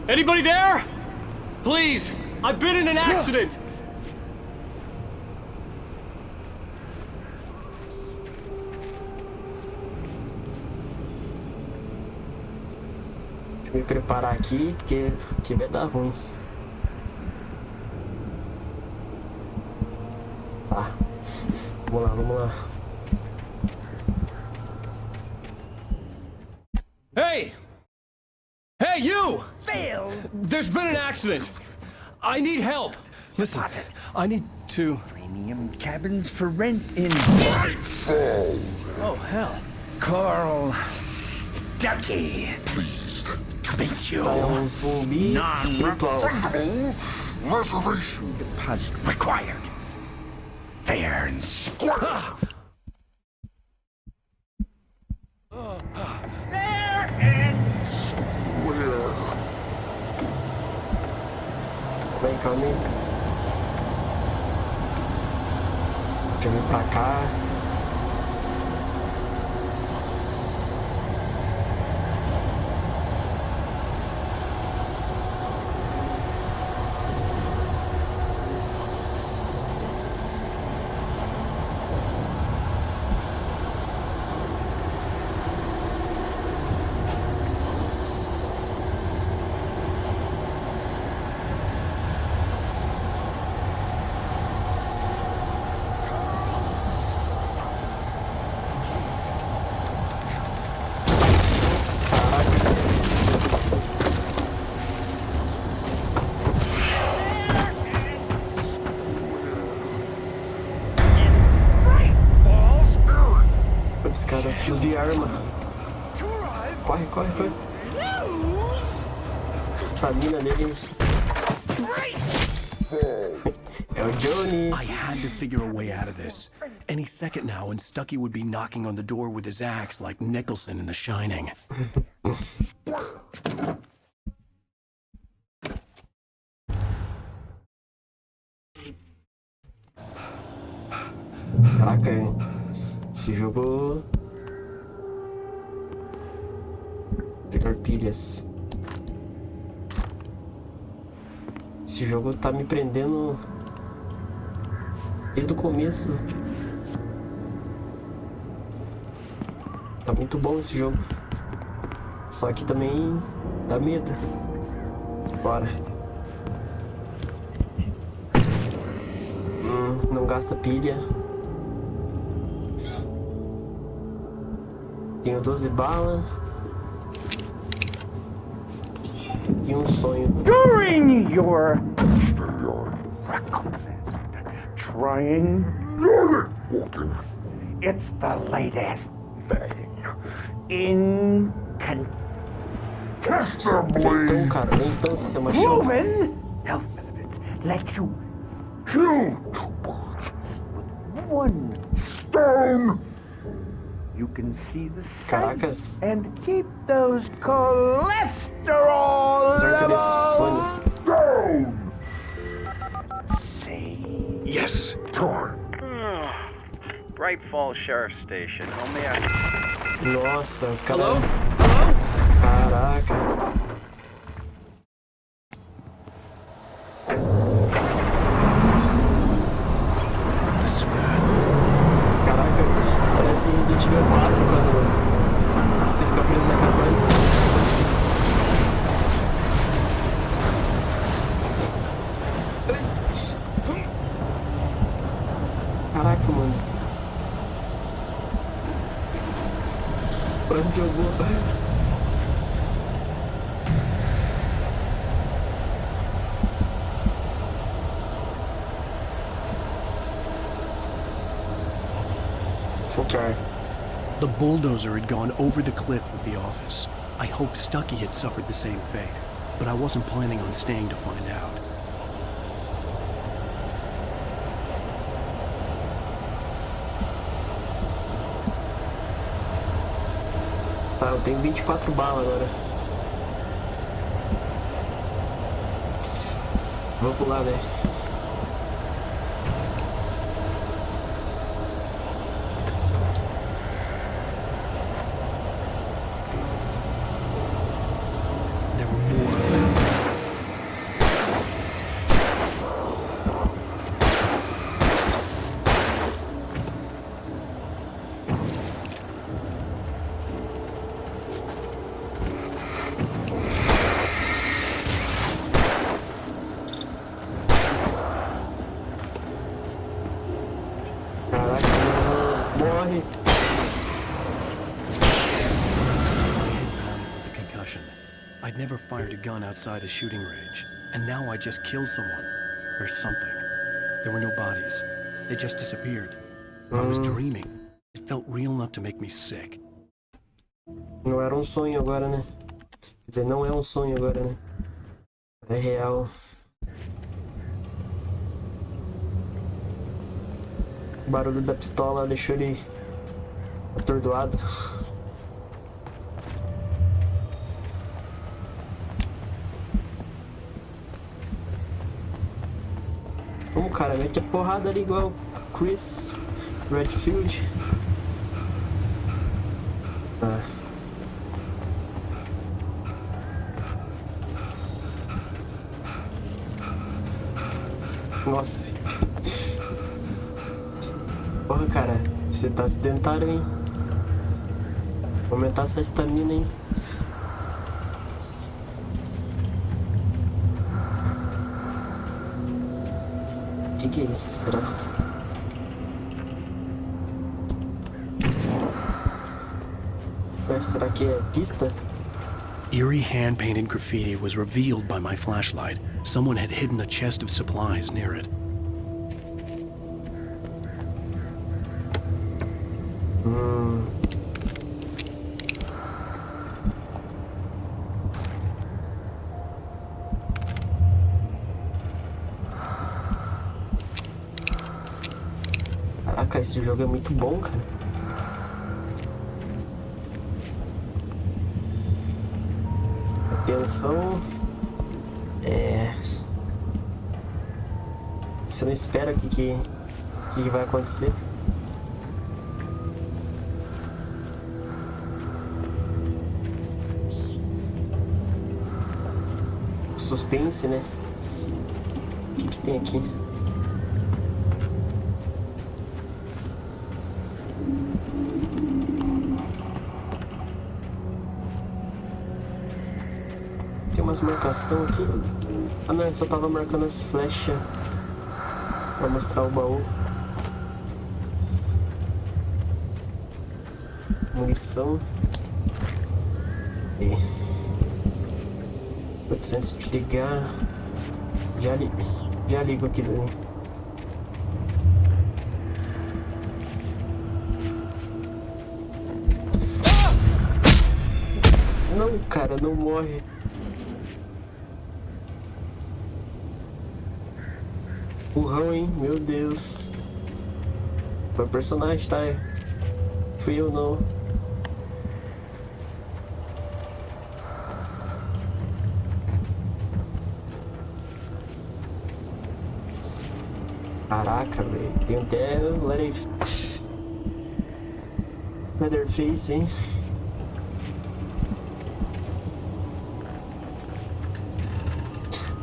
Anybody there? Please, I've been in an accident. Deixa eu me preparar aqui, porque aqui vai dar ruim. Tá. Vamos lá. Hey! Hey, you! Phil! There's been an accident. I need help. Listen, I need to... Premium cabins for rent in... Oh, hell. Carl Stuckey. Pleased to meet you. Non-refundable reservation deposit required. Fair and square. Fair and square. Vem, calma. Deixa eu vir pra cá. Esse cara de arma. Corre. Estamina dele. É o Johnny. I had to figure a way out of this. Any second now, and Stuckey would be knocking on the door with his axe like Nicholson in The Shining. Caraca, esse jogo... Pegar pilhas. Esse jogo tá me prendendo desde o começo. Tá muito bom esse jogo. Só que também dá medo. Bora. Não gasta pilha. Tenho 12 balas. E um sonho. During your trying, it's the latest thing. Incontestably proven health benefit let you kill 2 birds with 1 stone. You can see the sights and keep those cholesterol levels down. Say yes. Torque. Bright Falls Sheriff Station. Only I... Nossa, os caras... Hello? Hello? Caraca. Caraca, parece Resident Evil 4 quando você fica preso na cabana. Caraca, mano. Pra onde eu vou? Focar. The bulldozer had gone over the cliff with the office. I hoped Stuckey had suffered the same fate, but I wasn't planning on staying to find out. Tá, eu tenho 24 balas agora. Vou pular, né? I'd never fired a gun outside a shooting range, and now I just killed someone. Or something. There were no bodies. They just disappeared. If I was dreaming, it felt real enough to make me sick. Não era um sonho agora, né? Quer dizer, não é um sonho agora, né? É real. O barulho da pistola deixou ele atordoado. Como, cara? Mete a porrada ali igual Chris Redfield. Ah. Nossa. Porra, cara. Você tá sedentário, hein? Vou aumentar essa estamina, hein? Que é isso? Será? Será que é pista? Eerie hand-painted graffiti was revealed by my flashlight. Someone had hidden a chest of supplies near it. Caraca, esse jogo é muito bom, cara. Atenção. Você não espera o que vai acontecer. Suspense, né? O que tem aqui? Tem umas marcações aqui. Ah não, eu só tava marcando as flechas pra mostrar o baú. Munição. E... antes de ligar, já ligo aqui daí. Não, cara, não morre. Burrão, hein? Meu Deus. Foi o personagem, tá? Fui eu, não. Caraca, velho. Tem até Leatherface, hein?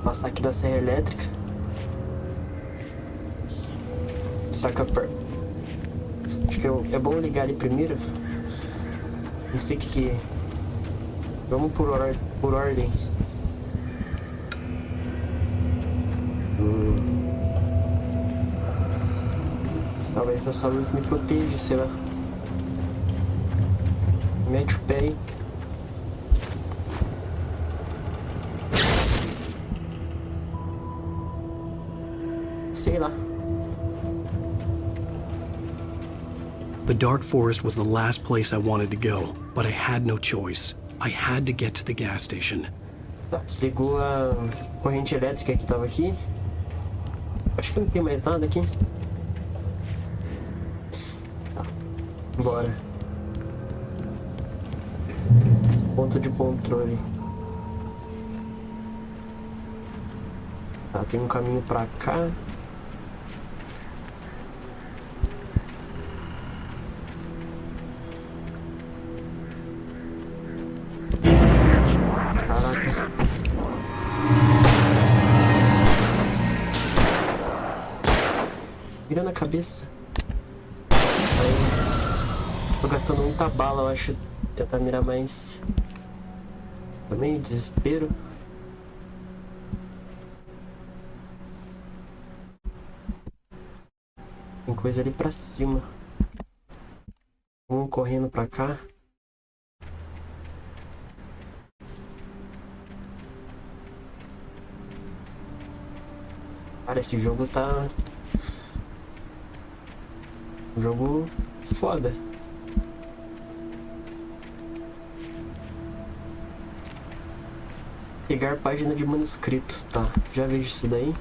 Massacre da Serra Elétrica. Será que acho que é bom ligar ali primeiro. Não sei o que é. Vamos por ordem. Talvez essa luz me proteja, sei lá. Mete o pé aí. Sei lá. The dark forest was the last place I wanted to go, but I had no choice. I had to get to the gas station. Tá, desligou a corrente elétrica que tava aqui. Acho que não tem mais nada aqui. Tá, bora. Ponto de controle. Tá, tem um caminho pra cá. Caraca. Vira na cabeça. Aí, tô gastando muita bala, eu acho. Tentar mirar mais. Também desespero. Tem coisa ali pra cima. Um correndo pra cá. Cara, esse jogo tá... um jogo foda. Pegar página de manuscrito. Tá, já vejo isso daí.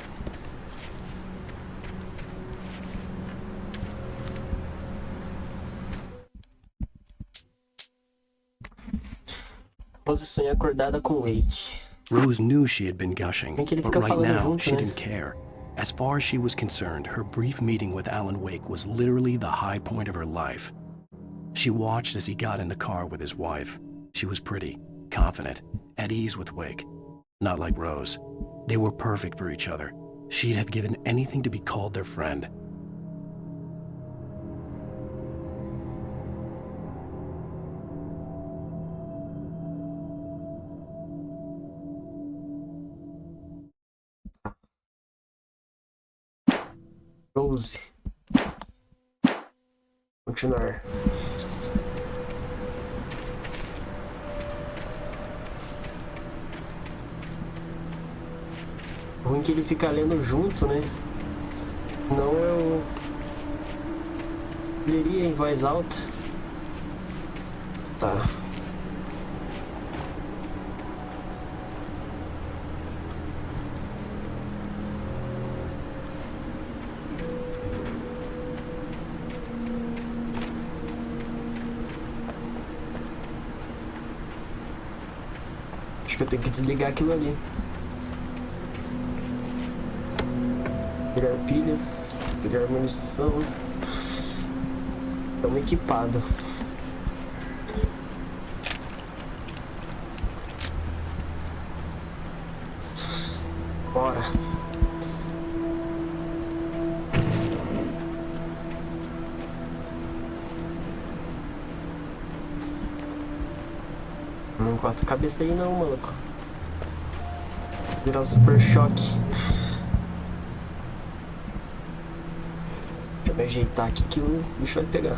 Rose sonha acordada com Wake. Rose knew she had been gushing, Tem que ele but fica right falando now junto, she né? didn't care. As far as she was concerned, her brief meeting with Alan Wake was literally the high point of her life. She watched as he got in the car with his wife. She was pretty, confident, at ease with Wake. Not like Rose. They were perfect for each other. She'd have given anything to be called their friend. Rose. Continuar. Ruim que ele fica lendo junto, né? Senão eu leria em voz alta. Tá. Acho que eu tenho que desligar aquilo ali. Pegar pilhas, pegar munição. Estamos equipados. Bora. Não encosta a cabeça aí não, maluco. Virar o super choque. Deixa eu me ajeitar aqui que o bicho vai pegar.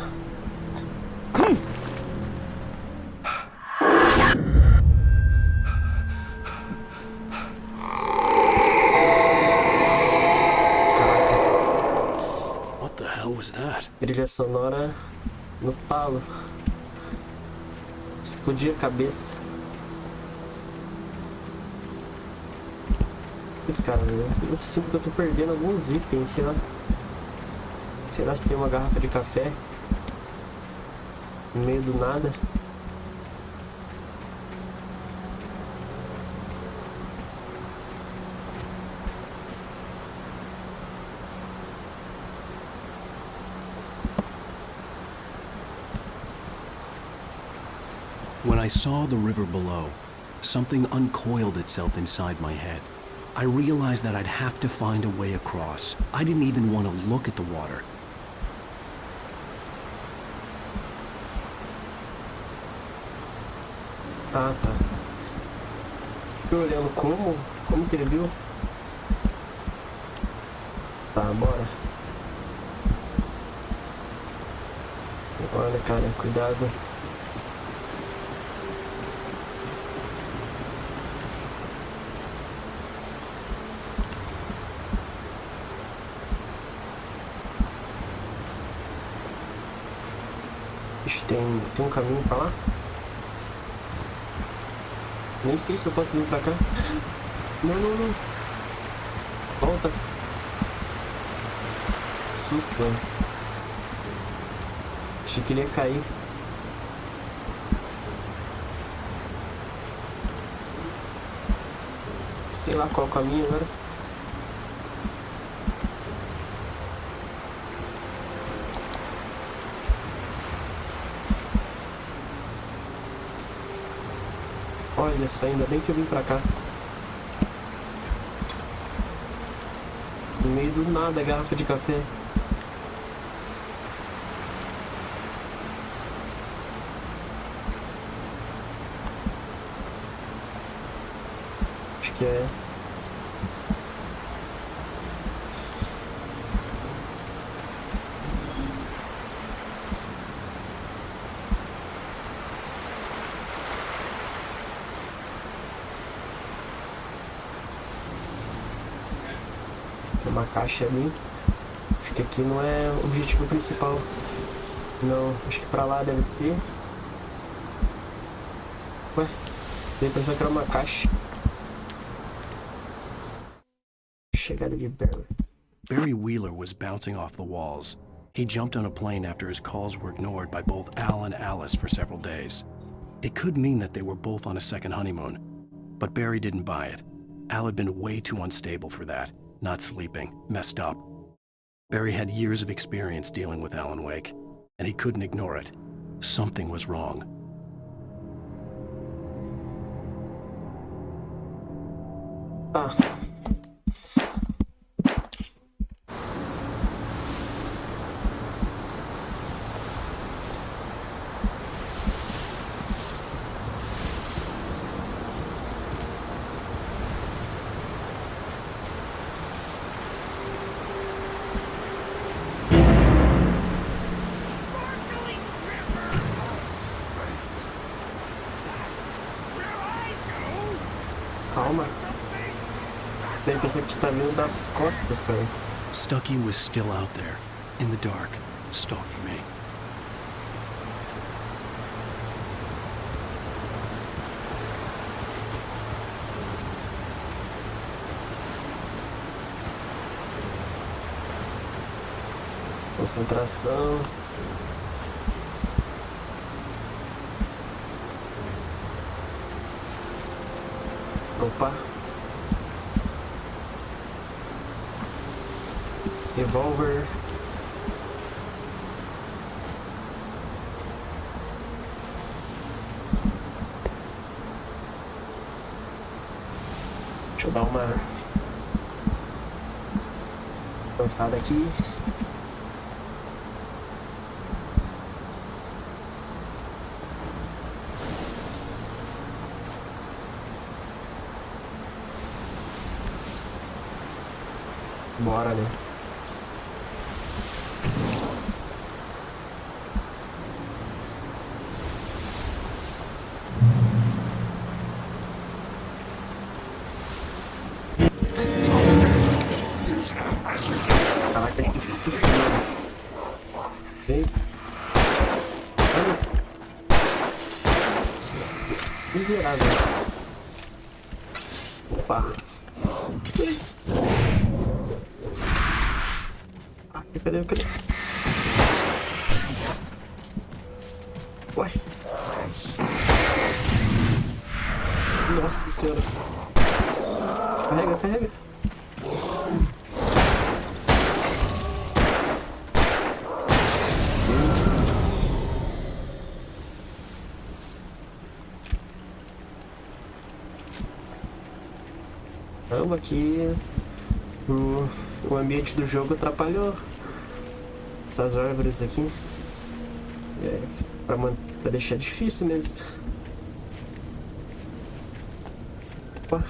Caraca. What the hell was that? Trilha sonora no talo. Explodir a cabeça. Putz, cara, eu sinto que eu tô perdendo alguns itens, sei lá. Sei lá se tem uma garrafa de café no meio do nada. When I saw the river below, something uncoiled itself inside my head. I realized that I'd have to find a way across. I didn't even want to look at the water. Ah, tá. Fiquei olhando como que ele viu? Tá, bora. Olha, cara, cuidado. Ixi, tem um caminho pra lá? Nem sei se eu posso vir pra cá. Não, não, não. Volta. Que susto, mano. Achei que ele ia cair. sei lá qual caminho agora. Olha só, ainda bem que eu vim pra cá. No meio do nada, garrafa de café. Acho que é. Uma caixa ali. Acho que aqui não é o objetivo principal. Não, acho que pra lá deve ser. Ué, dei a impressão que era uma caixa. Chegada de Barry. Barry Wheeler was bouncing off the walls. He jumped on a plane after his calls were ignored by both Al and Alice for several days. It could mean that they were both on a second honeymoon, but Barry didn't buy it. Al had been way too unstable for that. Not sleeping, messed up. Barry had years of experience dealing with Alan Wake, and he couldn't ignore it. Something was wrong. Calma. Dei a impressão que tá vindo das costas, cara. Stucky was still out there, in the dark, stalking me. Concentração. Opa. Revolver. Deixa eu dar uma lançada aqui. Bora, né? Caraca, que susto. Vem. Miserável. Opa. Cadê? Ué. Nossa senhora. Carrega. Caramba, aqui o ambiente do jogo atrapalhou. Essas árvores aqui pra deixar difícil mesmo. Opa.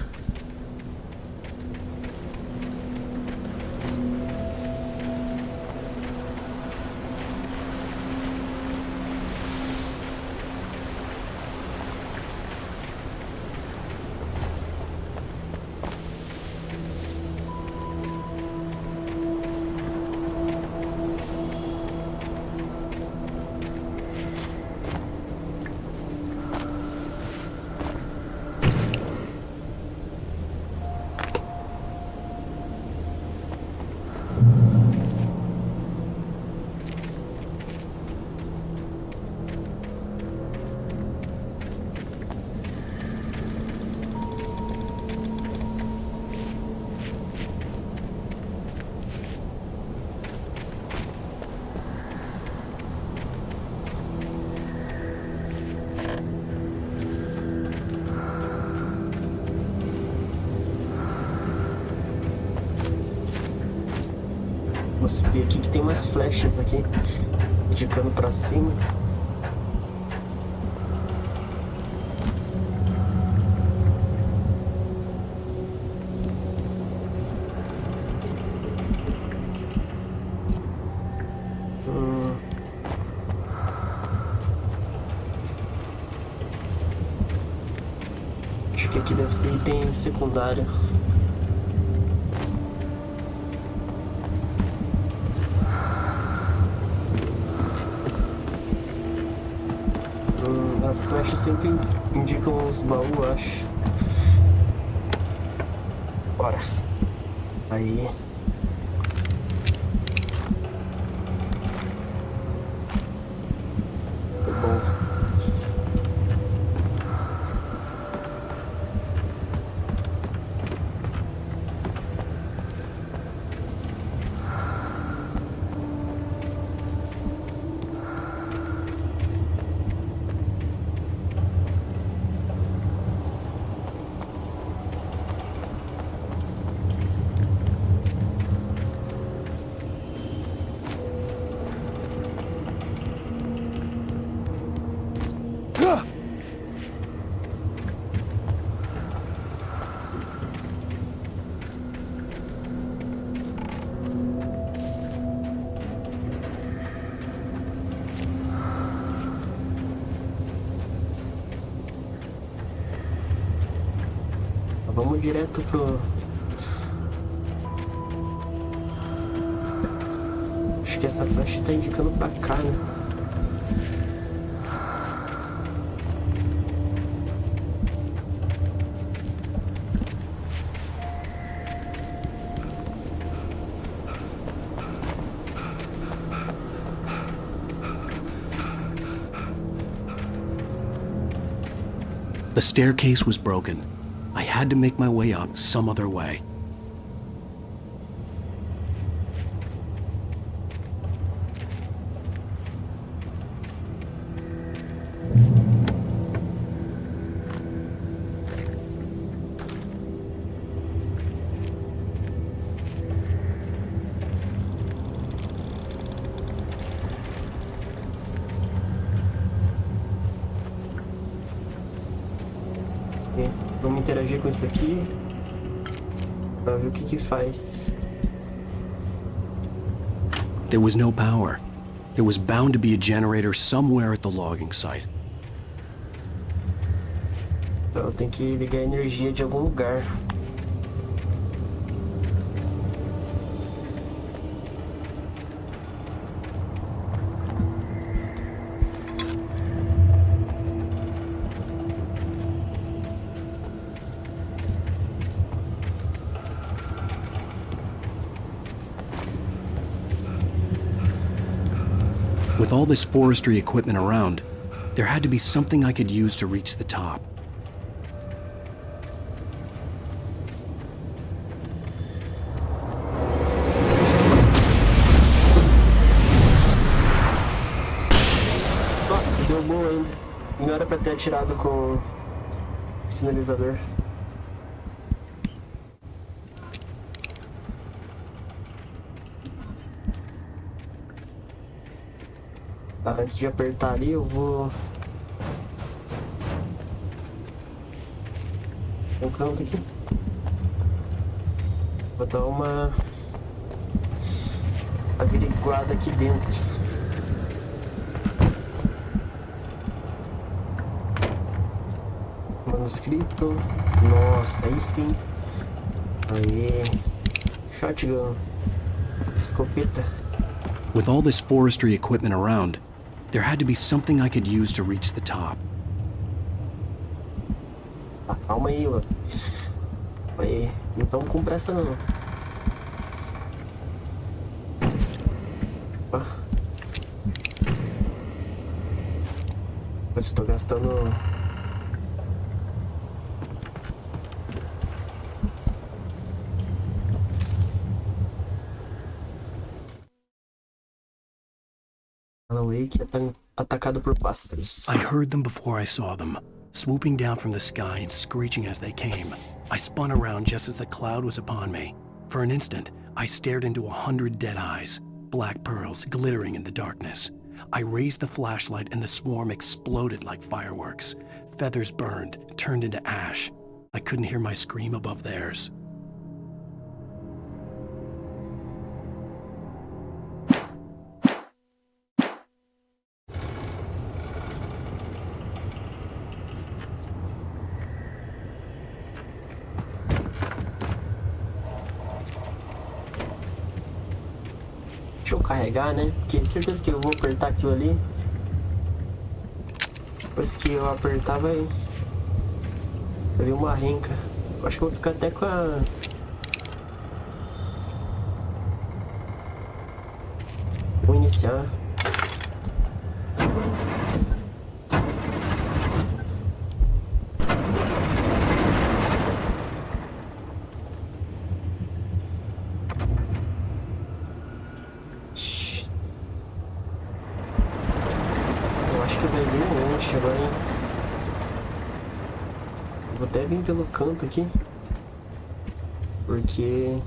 Vou subir aqui que tem umas flechas aqui, indicando pra cima. Acho que aqui deve ser item secundário. As flechas sempre indicam os baús, acho. Bora. Aí. Foi bom. Vamos direto pro... Acho que essa flecha tá indicando pra cá, né? The staircase was broken. I had to make my way up some other way. Vamos interagir com isso aqui pra ver o que faz. There was no power. There was bound to be a generator somewhere at the logging site. Então tem que ligar a energia de algum lugar. With all this forestry equipment around, there had to be something I could use to reach the top. Nossa, deu bom ainda. Não era pra ter atirado com o sinalizador. Tá, antes de apertar ali, eu vou... Um canto aqui. Vou dar uma averiguada aqui dentro. Manuscrito. Nossa, aí sim. Aí. Shotgun. Escopeta. With all this forestry equipment around, there had to be something I could use to reach the top. Ah, calma aí, mano. Calma aí. Não estamos com pressa, não. Ah. Eu estou gastando... Alan Wake atacado por pássaros. I heard them before I saw them, swooping down from the sky and screeching as they came. I spun around just as the cloud was upon me. For an instant, I stared into 100 dead eyes, black pearls glittering in the darkness. I raised the flashlight and the swarm exploded like fireworks. Feathers burned, turned into ash. I couldn't hear my scream above theirs. Deixa eu carregar, né? Porque certeza que eu vou apertar aquilo ali. Depois que eu apertar vai vir uma renca. Eu acho que eu vou ficar até com a... Vou iniciar. Agora, hein? Vou até vir pelo canto aqui, porque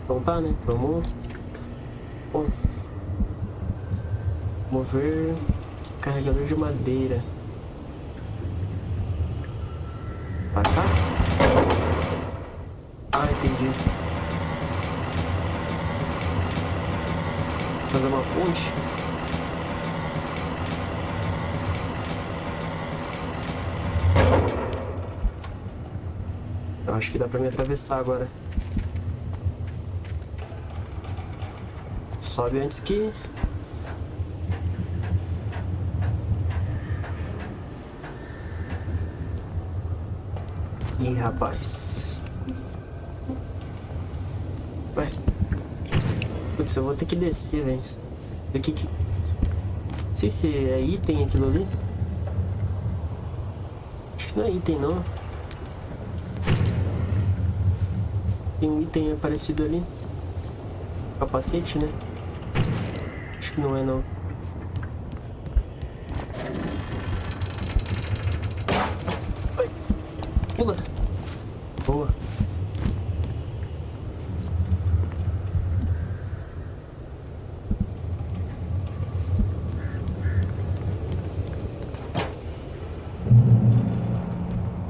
então tá, né? Vamos mover carregador de madeira. Pra cá? Ah, entendi. Fazer uma ponte. Eu acho que dá pra me atravessar agora. Sobe antes que... Ih, rapaz. Ué. Putz, eu vou ter que descer, velho. Aqui que... Não sei se é item aquilo ali. Acho que não é item, não. Tem um item aparecido ali. Capacete, né? Acho que não é, não. Ai. Pula. Boa.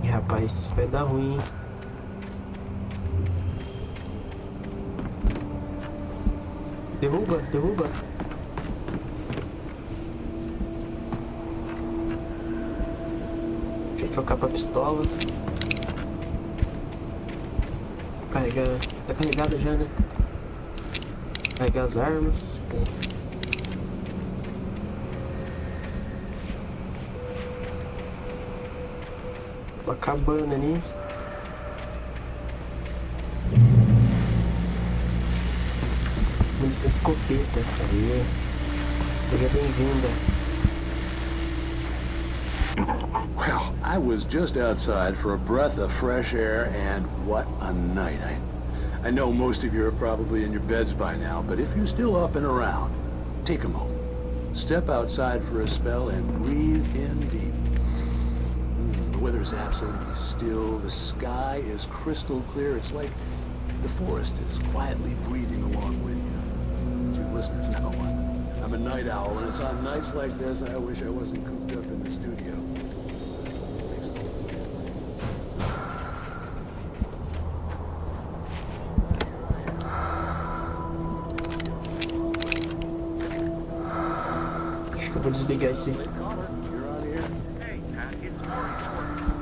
Ih, rapaz, vai dar ruim, hein? Derruba, derruba. Deixa eu trocar pra pistola. Carregar. Tá carregada já, né? Carregar as armas. Uma cabana ali. Munição de escopeta. Aí. Seja bem-vinda. Well, I was just outside for a breath of fresh air, and what a night. I know most of you are probably in your beds by now, but if you're still up and around, take a moment. Step outside for a spell and breathe in deep. The weather is absolutely still. The sky is crystal clear. It's like the forest is quietly breathing along with you. To listeners, know I'm a night owl, and it's on nights like this I wish I wasn't cooped up in the studio. Acho que eu vou desligar esse.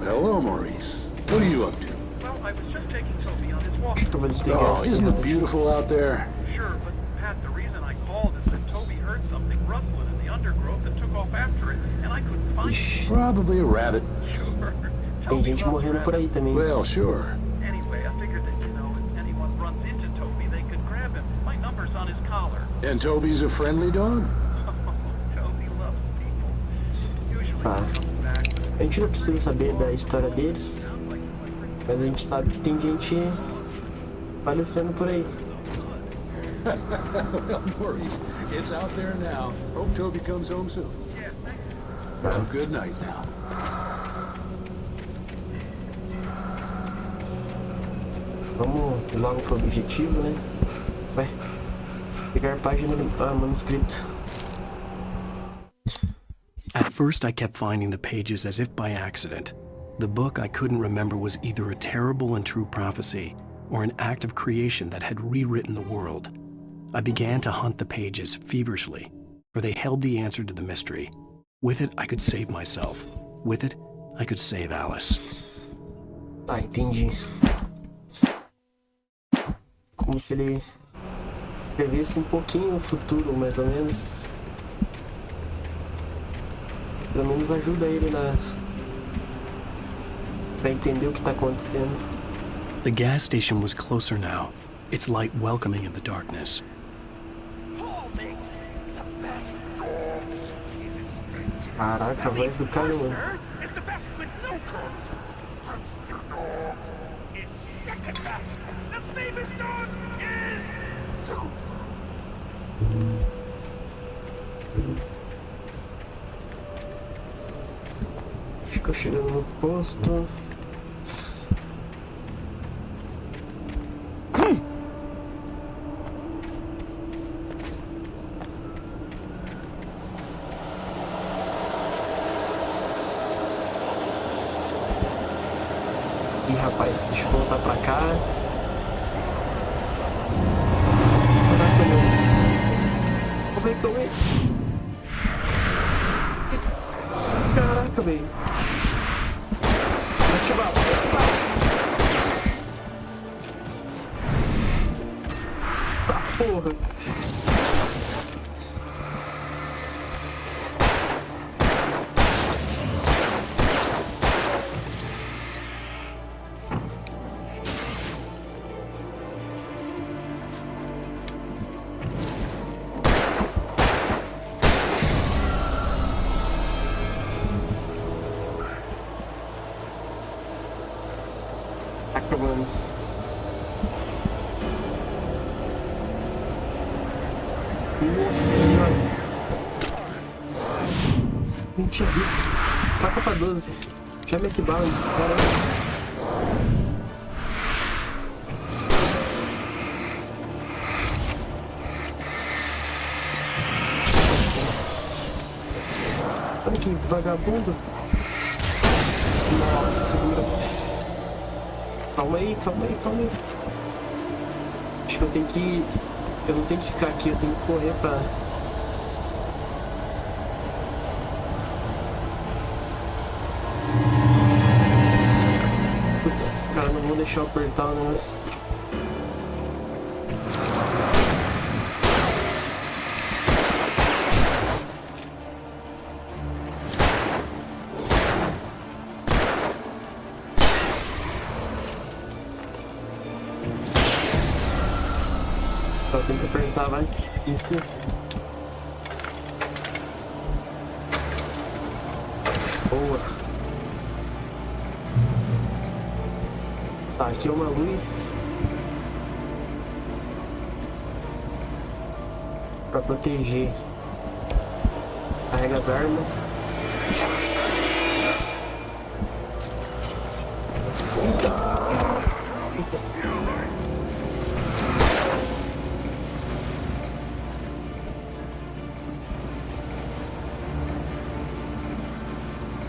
Hello, Maurice. What are you up to? Well, I was just taking Sophie on his walk. Acho que eu vou desligar Oh, esse. isn't it beautiful out there? Sure, but Pat, the reason I called is that Toby heard something rustling in the undergrowth and took off after it, and I couldn't find it. Probably a rabbit. Sure. Tem gente morrendo por aí também. Well, sure. Anyway, I figured that, if anyone runs into Toby, they could grab him. My number's on his collar. And Toby's a friendly dog? Toby loves people. Usually Ah. A gente não precisa saber da história deles, mas a gente sabe que tem gente aparecendo por aí. Well, Maurice, it's out there now. Hope Toby comes home soon. Well, good night now. Vamos logo pro objetivo, né? Vai. Pegar página do manuscrito. At first, I kept finding the pages as if by accident. The book I couldn't remember was either a terrible and true prophecy or an act of creation that had rewritten the world. I began to hunt the pages feverishly, for they held the answer to the mystery. With it, I could save myself. With it, I could save Alice. Ah, entendi. Como se ele previsse pouquinho o futuro, mais ou menos. Pelo menos ajuda ele pra entender o que tá acontecendo. The gas station was closer now, its light welcoming in the darkness. Caraca, a voz do cara, mano. Acho que eu chegando no posto. Ih, rapaz, deixa eu voltar pra cá. Caraca, meu. Calma aí. Caraca, velho. Bate bala. Ah, porra. Mano. Nossa senhora. Nem tinha visto. Faca pra 12. Já mete bala nesses caras. Olha que vagabundo. Nossa, segura. Calma aí. Acho que eu tenho que... Eu não tenho que ficar aqui, eu tenho que correr pra... Putz, os caras não vão deixar eu apertar o negócio. Tem que apertar, vai. Isso. Boa. Tá, aqui é uma luz. Pra proteger. Carrega as armas. Eita.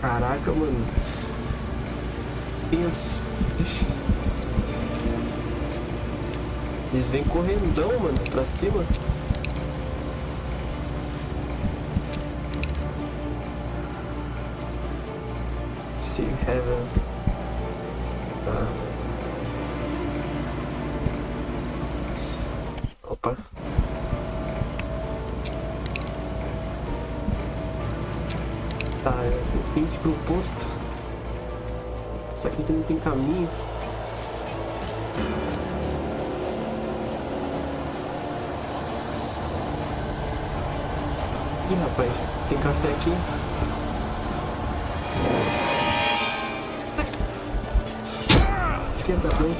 Caraca, mano. Penso. Eles vêm correndão, mano, pra cima. See heaven. Opa. Tá, eu tenho que ir pro posto. Só que aqui não tem caminho. Ih, rapaz, tem café aqui. Esquenta bem.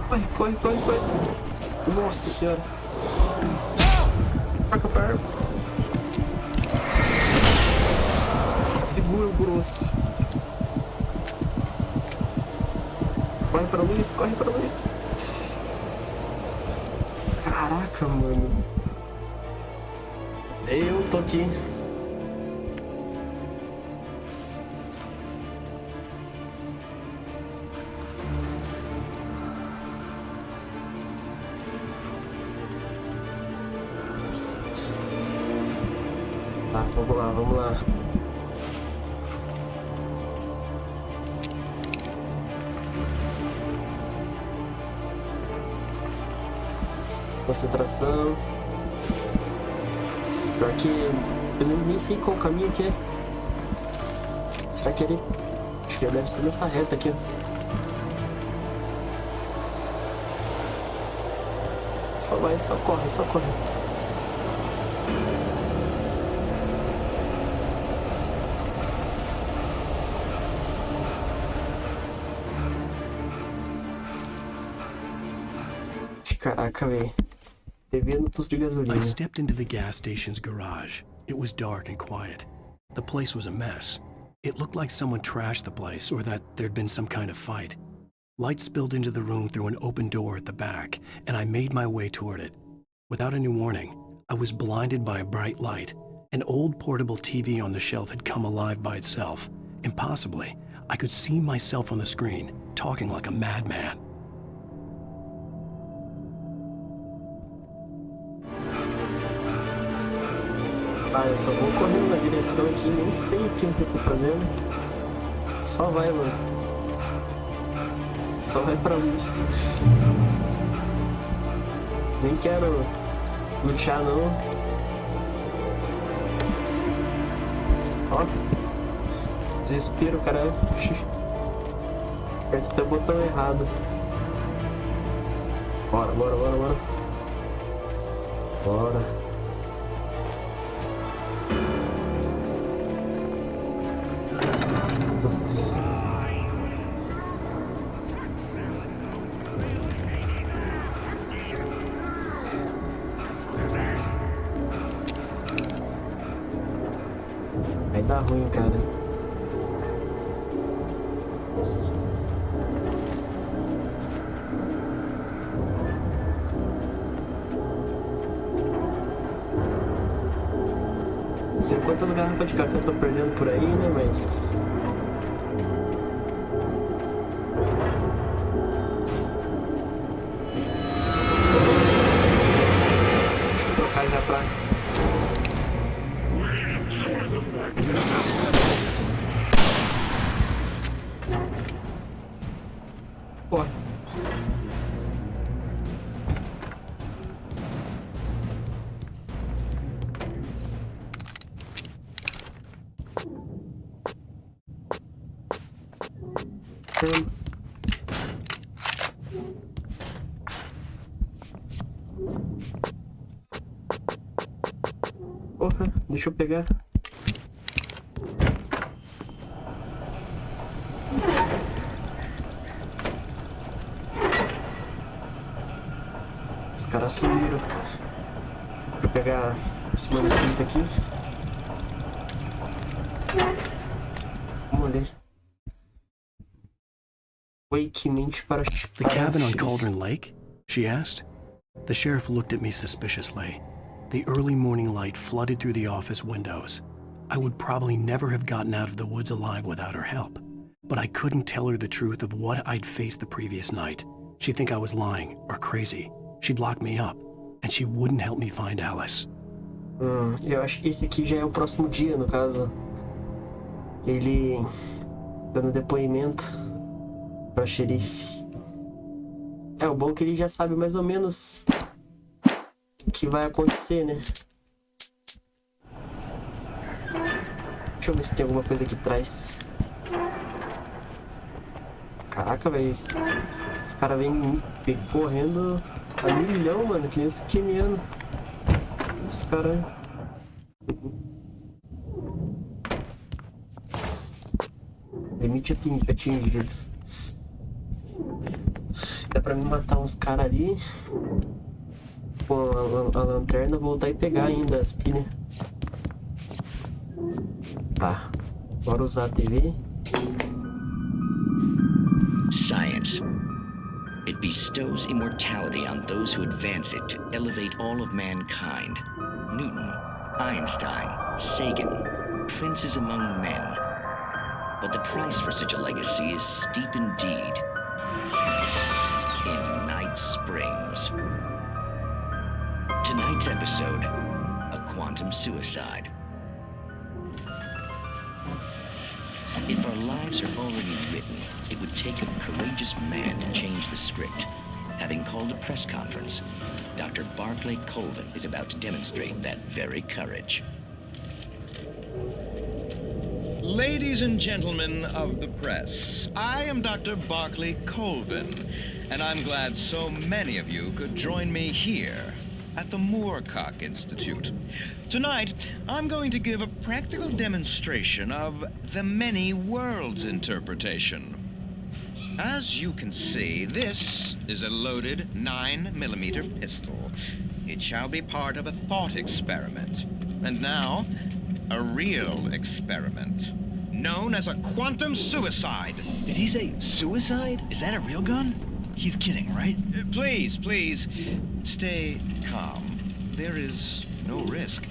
Corre, corre, corre, corre. Nossa senhora. Faca pra arma. Segura o grosso. Corre pra luz, corre pra luz. Caraca, mano. Eu tô aqui. Tá, vamos lá, vamos lá. Concentração. Pior que eu nem sei qual caminho que é. Será que ele... Acho que ele deve ser nessa reta aqui. Só vai, só corre, só corre. Caraca, velho. Devia no posto de gasolina. I stepped into the gas station's garage. It was dark and quiet. The place was a mess. It looked like someone trashed the place or that there'd been some kind of fight. Light spilled into the room through an open door at the back, and I made my way toward it. Without any warning, I was blinded by a bright light. An old portable TV on the shelf had come alive by itself. Impossibly, I could see myself on the screen, talking like a madman. Ah, eu só vou correndo na direção aqui, nem sei o que eu tô fazendo. Só vai, mano. Só vai pra luz. Nem quero lutear, não. Ó. Desespero, cara. Aperta até o botão errado. Bora, bora, bora, bora. Bora. Putz. Vai dar ruim, cara. Não sei quantas garrafas de café eu tô perdendo por aí, né, mas... Deixa eu trocar já pra... Pô. Porra, deixa eu pegar. Os caras sumiram. Deixa eu pegar esse manuscrito aqui. Vamos ler. Wakemente para... The cabin on Cauldron Lake? She asked. The sheriff looked at me suspiciously. The early morning light flooded through the office windows. I would probably never have gotten out of the woods alive without her help. But I couldn't tell her the truth of what I'd faced the previous night. She'd think I was lying or crazy. She'd lock me up, and she wouldn't help me find Alice. Eu acho que esse aqui já é o próximo dia, no caso. Ele dando depoimento pra xerife. É, o bom é que ele já sabe mais ou menos o que vai acontecer, né? Deixa eu ver se tem alguma coisa aqui atrás. Caraca, velho. Os caras vêm correndo a milhão, mano. Que nem os quenianos. Esse cara... Limite atingido. Dá pra me matar uns caras ali. Com a lanterna, voltar e pegar ainda as pilhas. Tá. Bora usar a TV. Science. It bestows immortality on those who advance it to elevate all of mankind. Newton, Einstein, Sagan, princes among men. But the price for such a legacy is steep indeed. In Night Springs. Tonight's episode, a quantum suicide. If our lives are already written, it would take a courageous man to change the script. Having called a press conference, Dr. Barclay Colvin is about to demonstrate that very courage. Ladies and gentlemen of the press, I am Dr. Barclay Colvin, and I'm glad so many of you could join me here at the Moorcock Institute. Tonight, I'm going to give a practical demonstration of the many worlds interpretation. As you can see, this is a loaded 9mm pistol. It shall be part of a thought experiment. And now, a real experiment, known as a quantum suicide. Did he say suicide? Is that a real gun? He's kidding, right? Please, stay calm. There is no risk.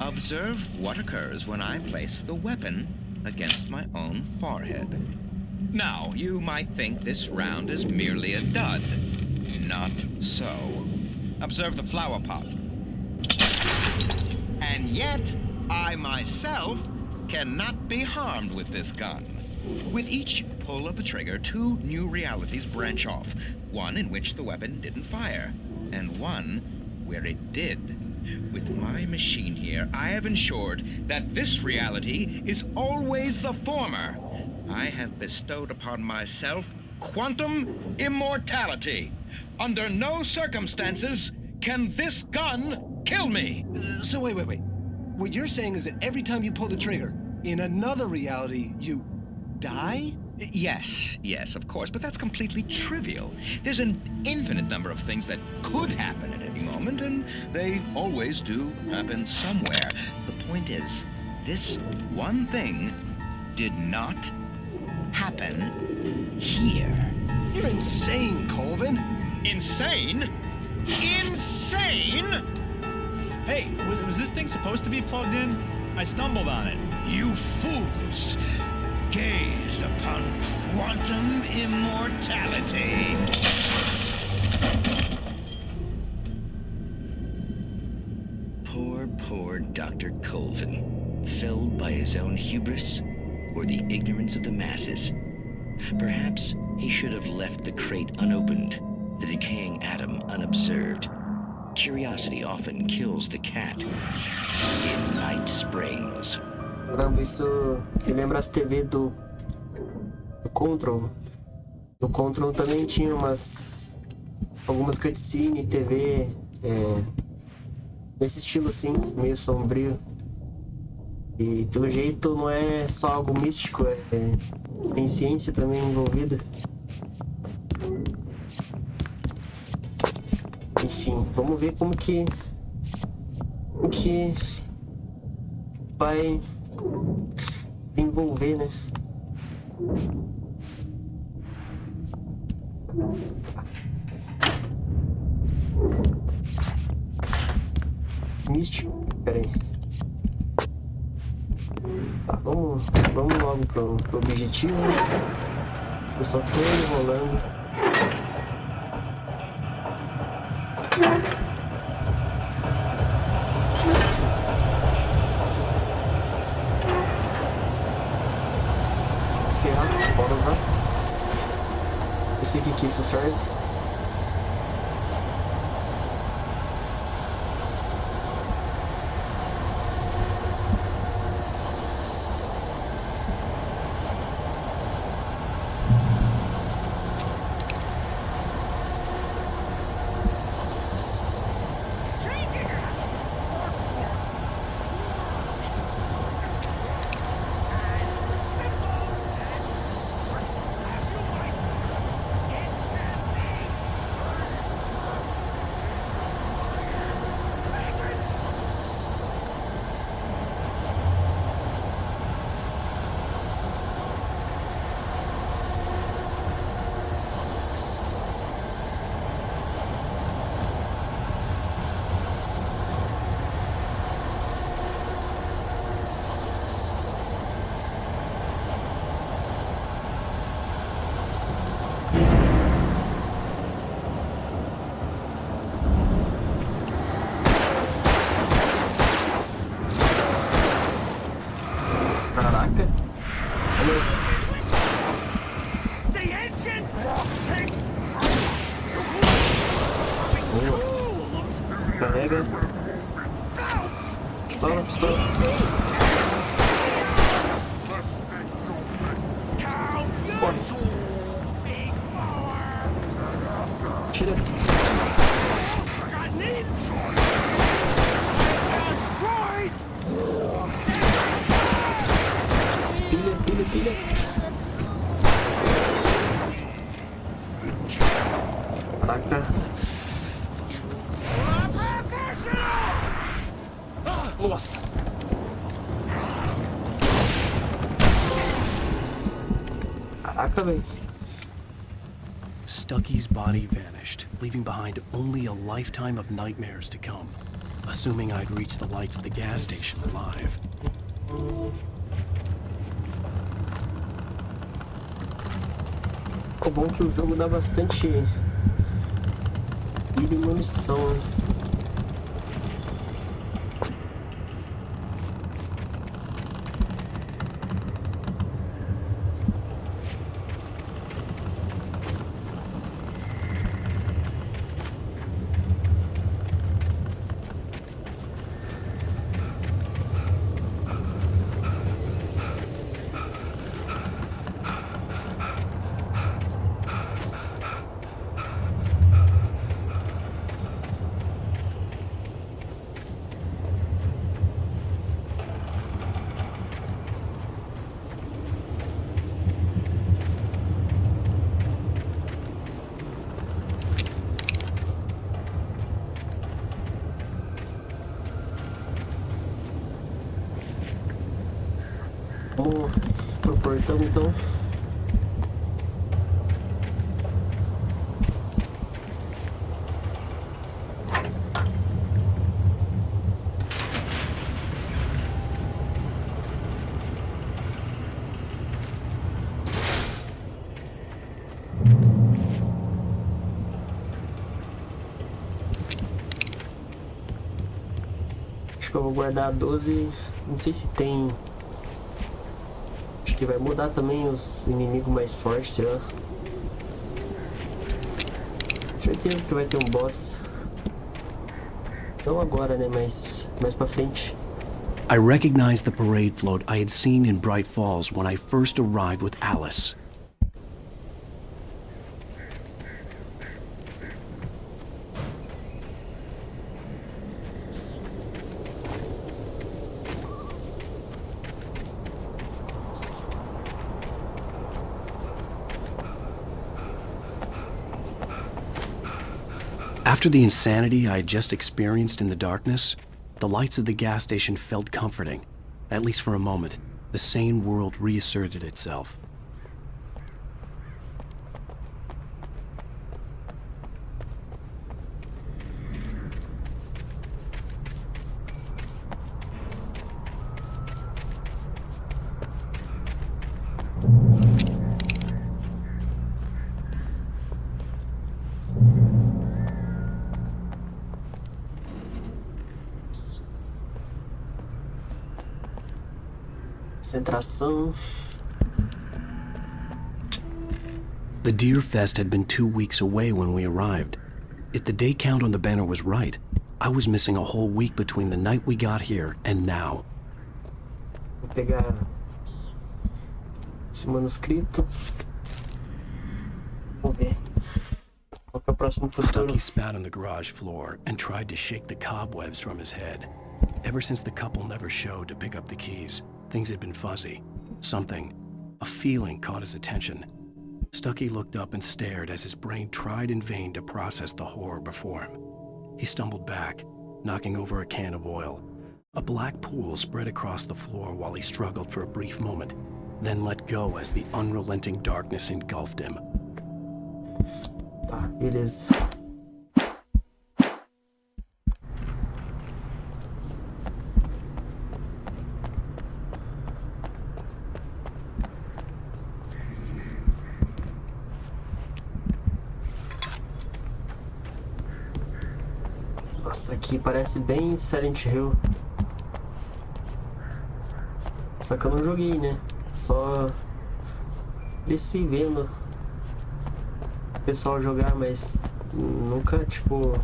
Observe what occurs when I place the weapon against my own forehead. Now, you might think this round is merely a dud. Not so. Observe the flower pot. And yet, I myself cannot be harmed with this gun. With each pull of the trigger, two new realities branch off. One in which the weapon didn't fire, and one where it did. With my machine here, I have ensured that this reality is always the former. I have bestowed upon myself quantum immortality. Under no circumstances can this gun kill me. So wait. What you're saying is that every time you pull the trigger, in another reality, you die? Yes, of course, but that's completely trivial. There's an infinite number of things that could happen at any moment, and they always do happen somewhere. The point is, this one thing did not happen here. You're insane, Colvin. Insane? Insane? Hey, was this thing supposed to be plugged in? I stumbled on it. You fools! Gaze upon quantum immortality. Poor Dr. Colvin, felled by his own hubris or the ignorance of the masses. Perhaps he should have left the crate unopened, the decaying atom unobserved. Curiosity often kills the cat. In Night Springs. Caramba, isso me lembra as TV do Control. Do Control também tinha algumas cutscenes, TV nesse estilo assim, meio sombrio. E pelo jeito não é só algo místico, tem ciência também envolvida. Enfim, vamos ver como que vai desenvolver, né? Místico, peraí. Tá, vamos logo pro objetivo. Eu só tô enrolando. Bora usar. Eu sei que isso serve. Boa. Carrega. Pistola, pistola. Corre. Tira. Pilha. Caraca. Nossa. Caraca, velho. Stucky's body vanished, leaving behind only a lifetime of nightmares to come, assuming I'd reach the lights of the gas station alive. O bom é que o jogo dá bastante vida e munição, né? Vamos pro portão então. Acho que eu vou guardar a 12. Não sei se tem. Acho que vai mudar também os inimigos mais fortes, sei lá. Certeza que vai ter um boss. Não agora, né? Mas mais pra frente. I recognized the parade float I had seen in Bright Falls when I first arrived with Alice. After the insanity I had just experienced in the darkness, the lights of the gas station felt comforting. At least for a moment, the sane world reasserted itself. Concentração. The Deer Fest had been 2 weeks away when we arrived. If the day count on the banner was right, I was missing a whole week between the night we got here and now. Vou pegar esse manuscrito. Vamos ver. Qual que é o próximo futuro? Stucky spat on the garage floor and tried to shake the cobwebs from his head. Ever since the couple never showed to pick up the keys, things had been fuzzy. Something, a feeling caught his attention. Stucky looked up and stared as his brain tried in vain to process the horror before him. He stumbled back, knocking over a can of oil. A black pool spread across the floor while he struggled for a brief moment, then let go as the unrelenting darkness engulfed him. Tá, beleza. Nossa, aqui parece bem Silent Hill. Só que eu não joguei, né? Só desci vendo o pessoal jogar, mas Nunca, tipo,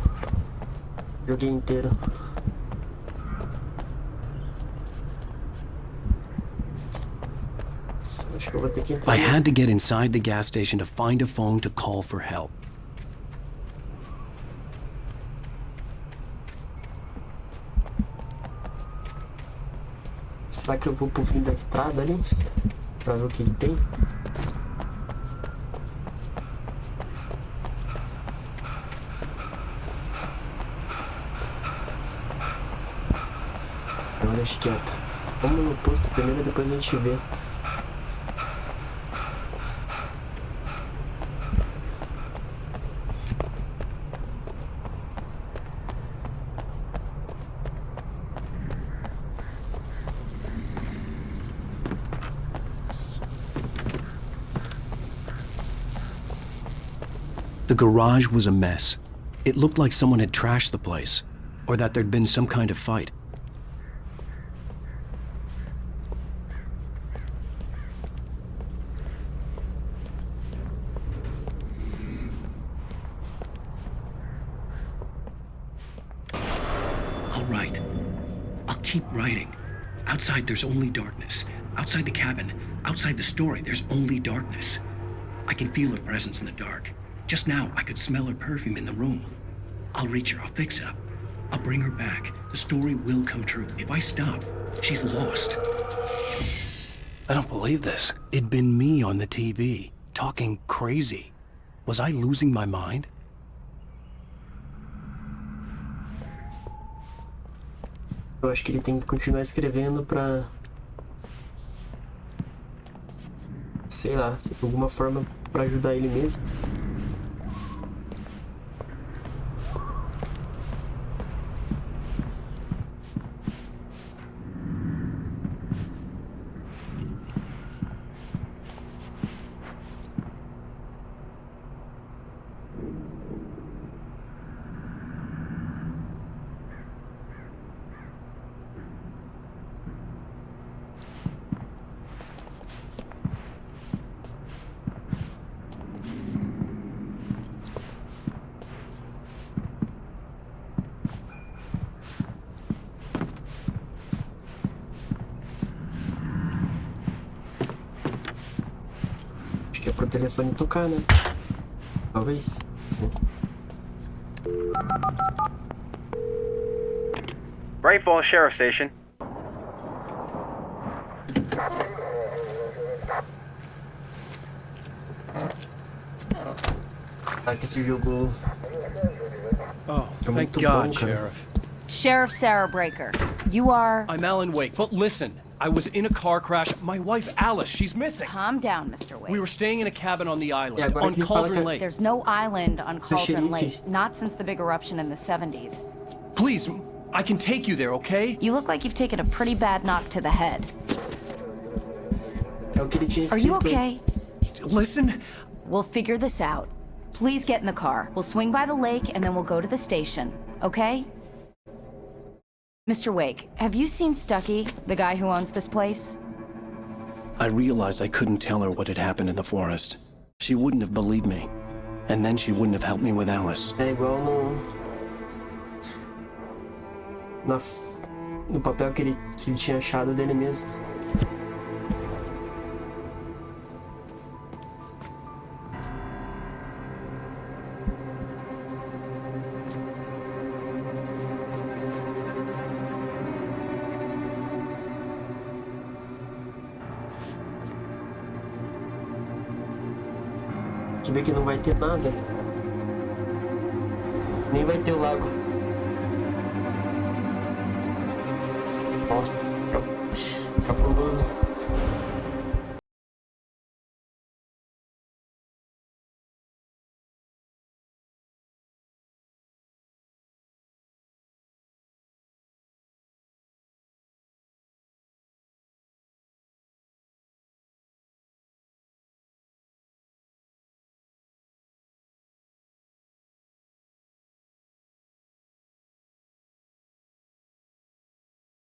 joguei inteiro. Acho que eu vou ter que entrar. I had to get inside the gas station to find a phone to call for help. Será que eu vou pro fim da estrada ali? Pra ver o que tem? Não, deixa quieto. Vamos no posto primeiro e depois a gente vê. The garage was a mess. It looked like someone had trashed the place, or that there'd been some kind of fight. All right. I'll keep writing. Outside, there's only darkness. Outside the cabin, outside the story, there's only darkness. I can feel her presence in the dark. Just now, I could smell her perfume in the room. I'll reach her. I'll fix it up. I'll bring her back. The story will come true. If I stop, she's lost. I don't believe this. It'd been me on the TV, talking crazy. Was I losing my mind? Eu acho que ele tem que continuar escrevendo pra... sei lá, de alguma forma pra ajudar ele mesmo. Acho que é pro telefone tocar, né? Talvez. Bright Falls Sheriff Station. Ah, que esse jogo... Oh, thank God, Sheriff. Sheriff Sarah Breaker. You are... I'm Alan Wake, but listen. I was in a car crash. My wife, Alice, she's missing. Calm down, Mr. Wake. We were staying in a cabin on the island, on Cauldron Lake. There's no island on Cauldron Lake, not since the big eruption in the 70s. Please, I can take you there, okay? You look like you've taken a pretty bad knock to the head. Are you okay? Listen. We'll figure this out. Please get in the car. We'll swing by the lake and then we'll go to the station, okay? Mr. Wake, have you seen Stucky, the guy who owns this place? I realized I couldn't tell her what had happened in the forest. She wouldn't have believed me. And then she wouldn't have helped me with Alice. É igual no papel que ele tinha achado dele mesmo. Que vê que não vai ter nada. Nem vai ter o lago. Nossa, cabuloso.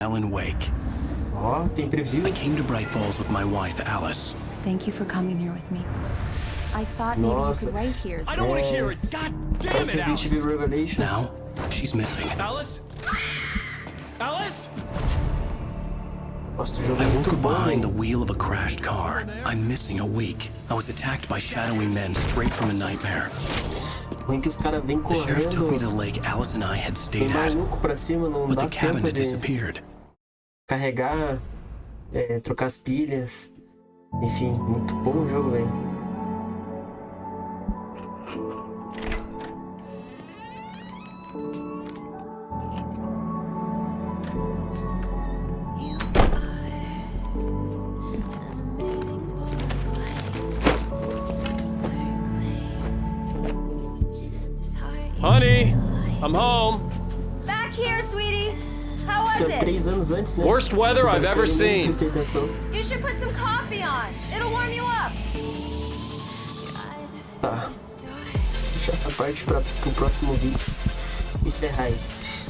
Alan Wake. Ó, tem previews. I came to Bright Falls with my wife, Alice. Thank you for coming here with me. I thought maybe you Nossa. could write here. I don't want to hear it. God damn Parece it, Resident Evil Alice. Revelations. Now, she's missing. Alice? Alice? Nossa, o jogo é I woke muito up bom, behind the velho. wheel of a crashed car. I'm missing a week. I was attacked by shadowy men straight from a nightmare. Ruim que os caras vêm The sheriff took me to correndo. the lake Alice and I had Tem stayed at, maluco pra cima, não but dá the cabin tempo had de disappeared. carregar, trocar as pilhas. Enfim, muito bom o jogo, velho. Honey, I'm home. Back here, sweetie. How was Isso é it? 3 anos antes, né? Worst weather Tipo, I've ever parecia, eu nem seen. prestei atenção. You should put some coffee on. It'll warm you up. Tá. Deixa essa parte pro próximo vídeo. Encerrar isso.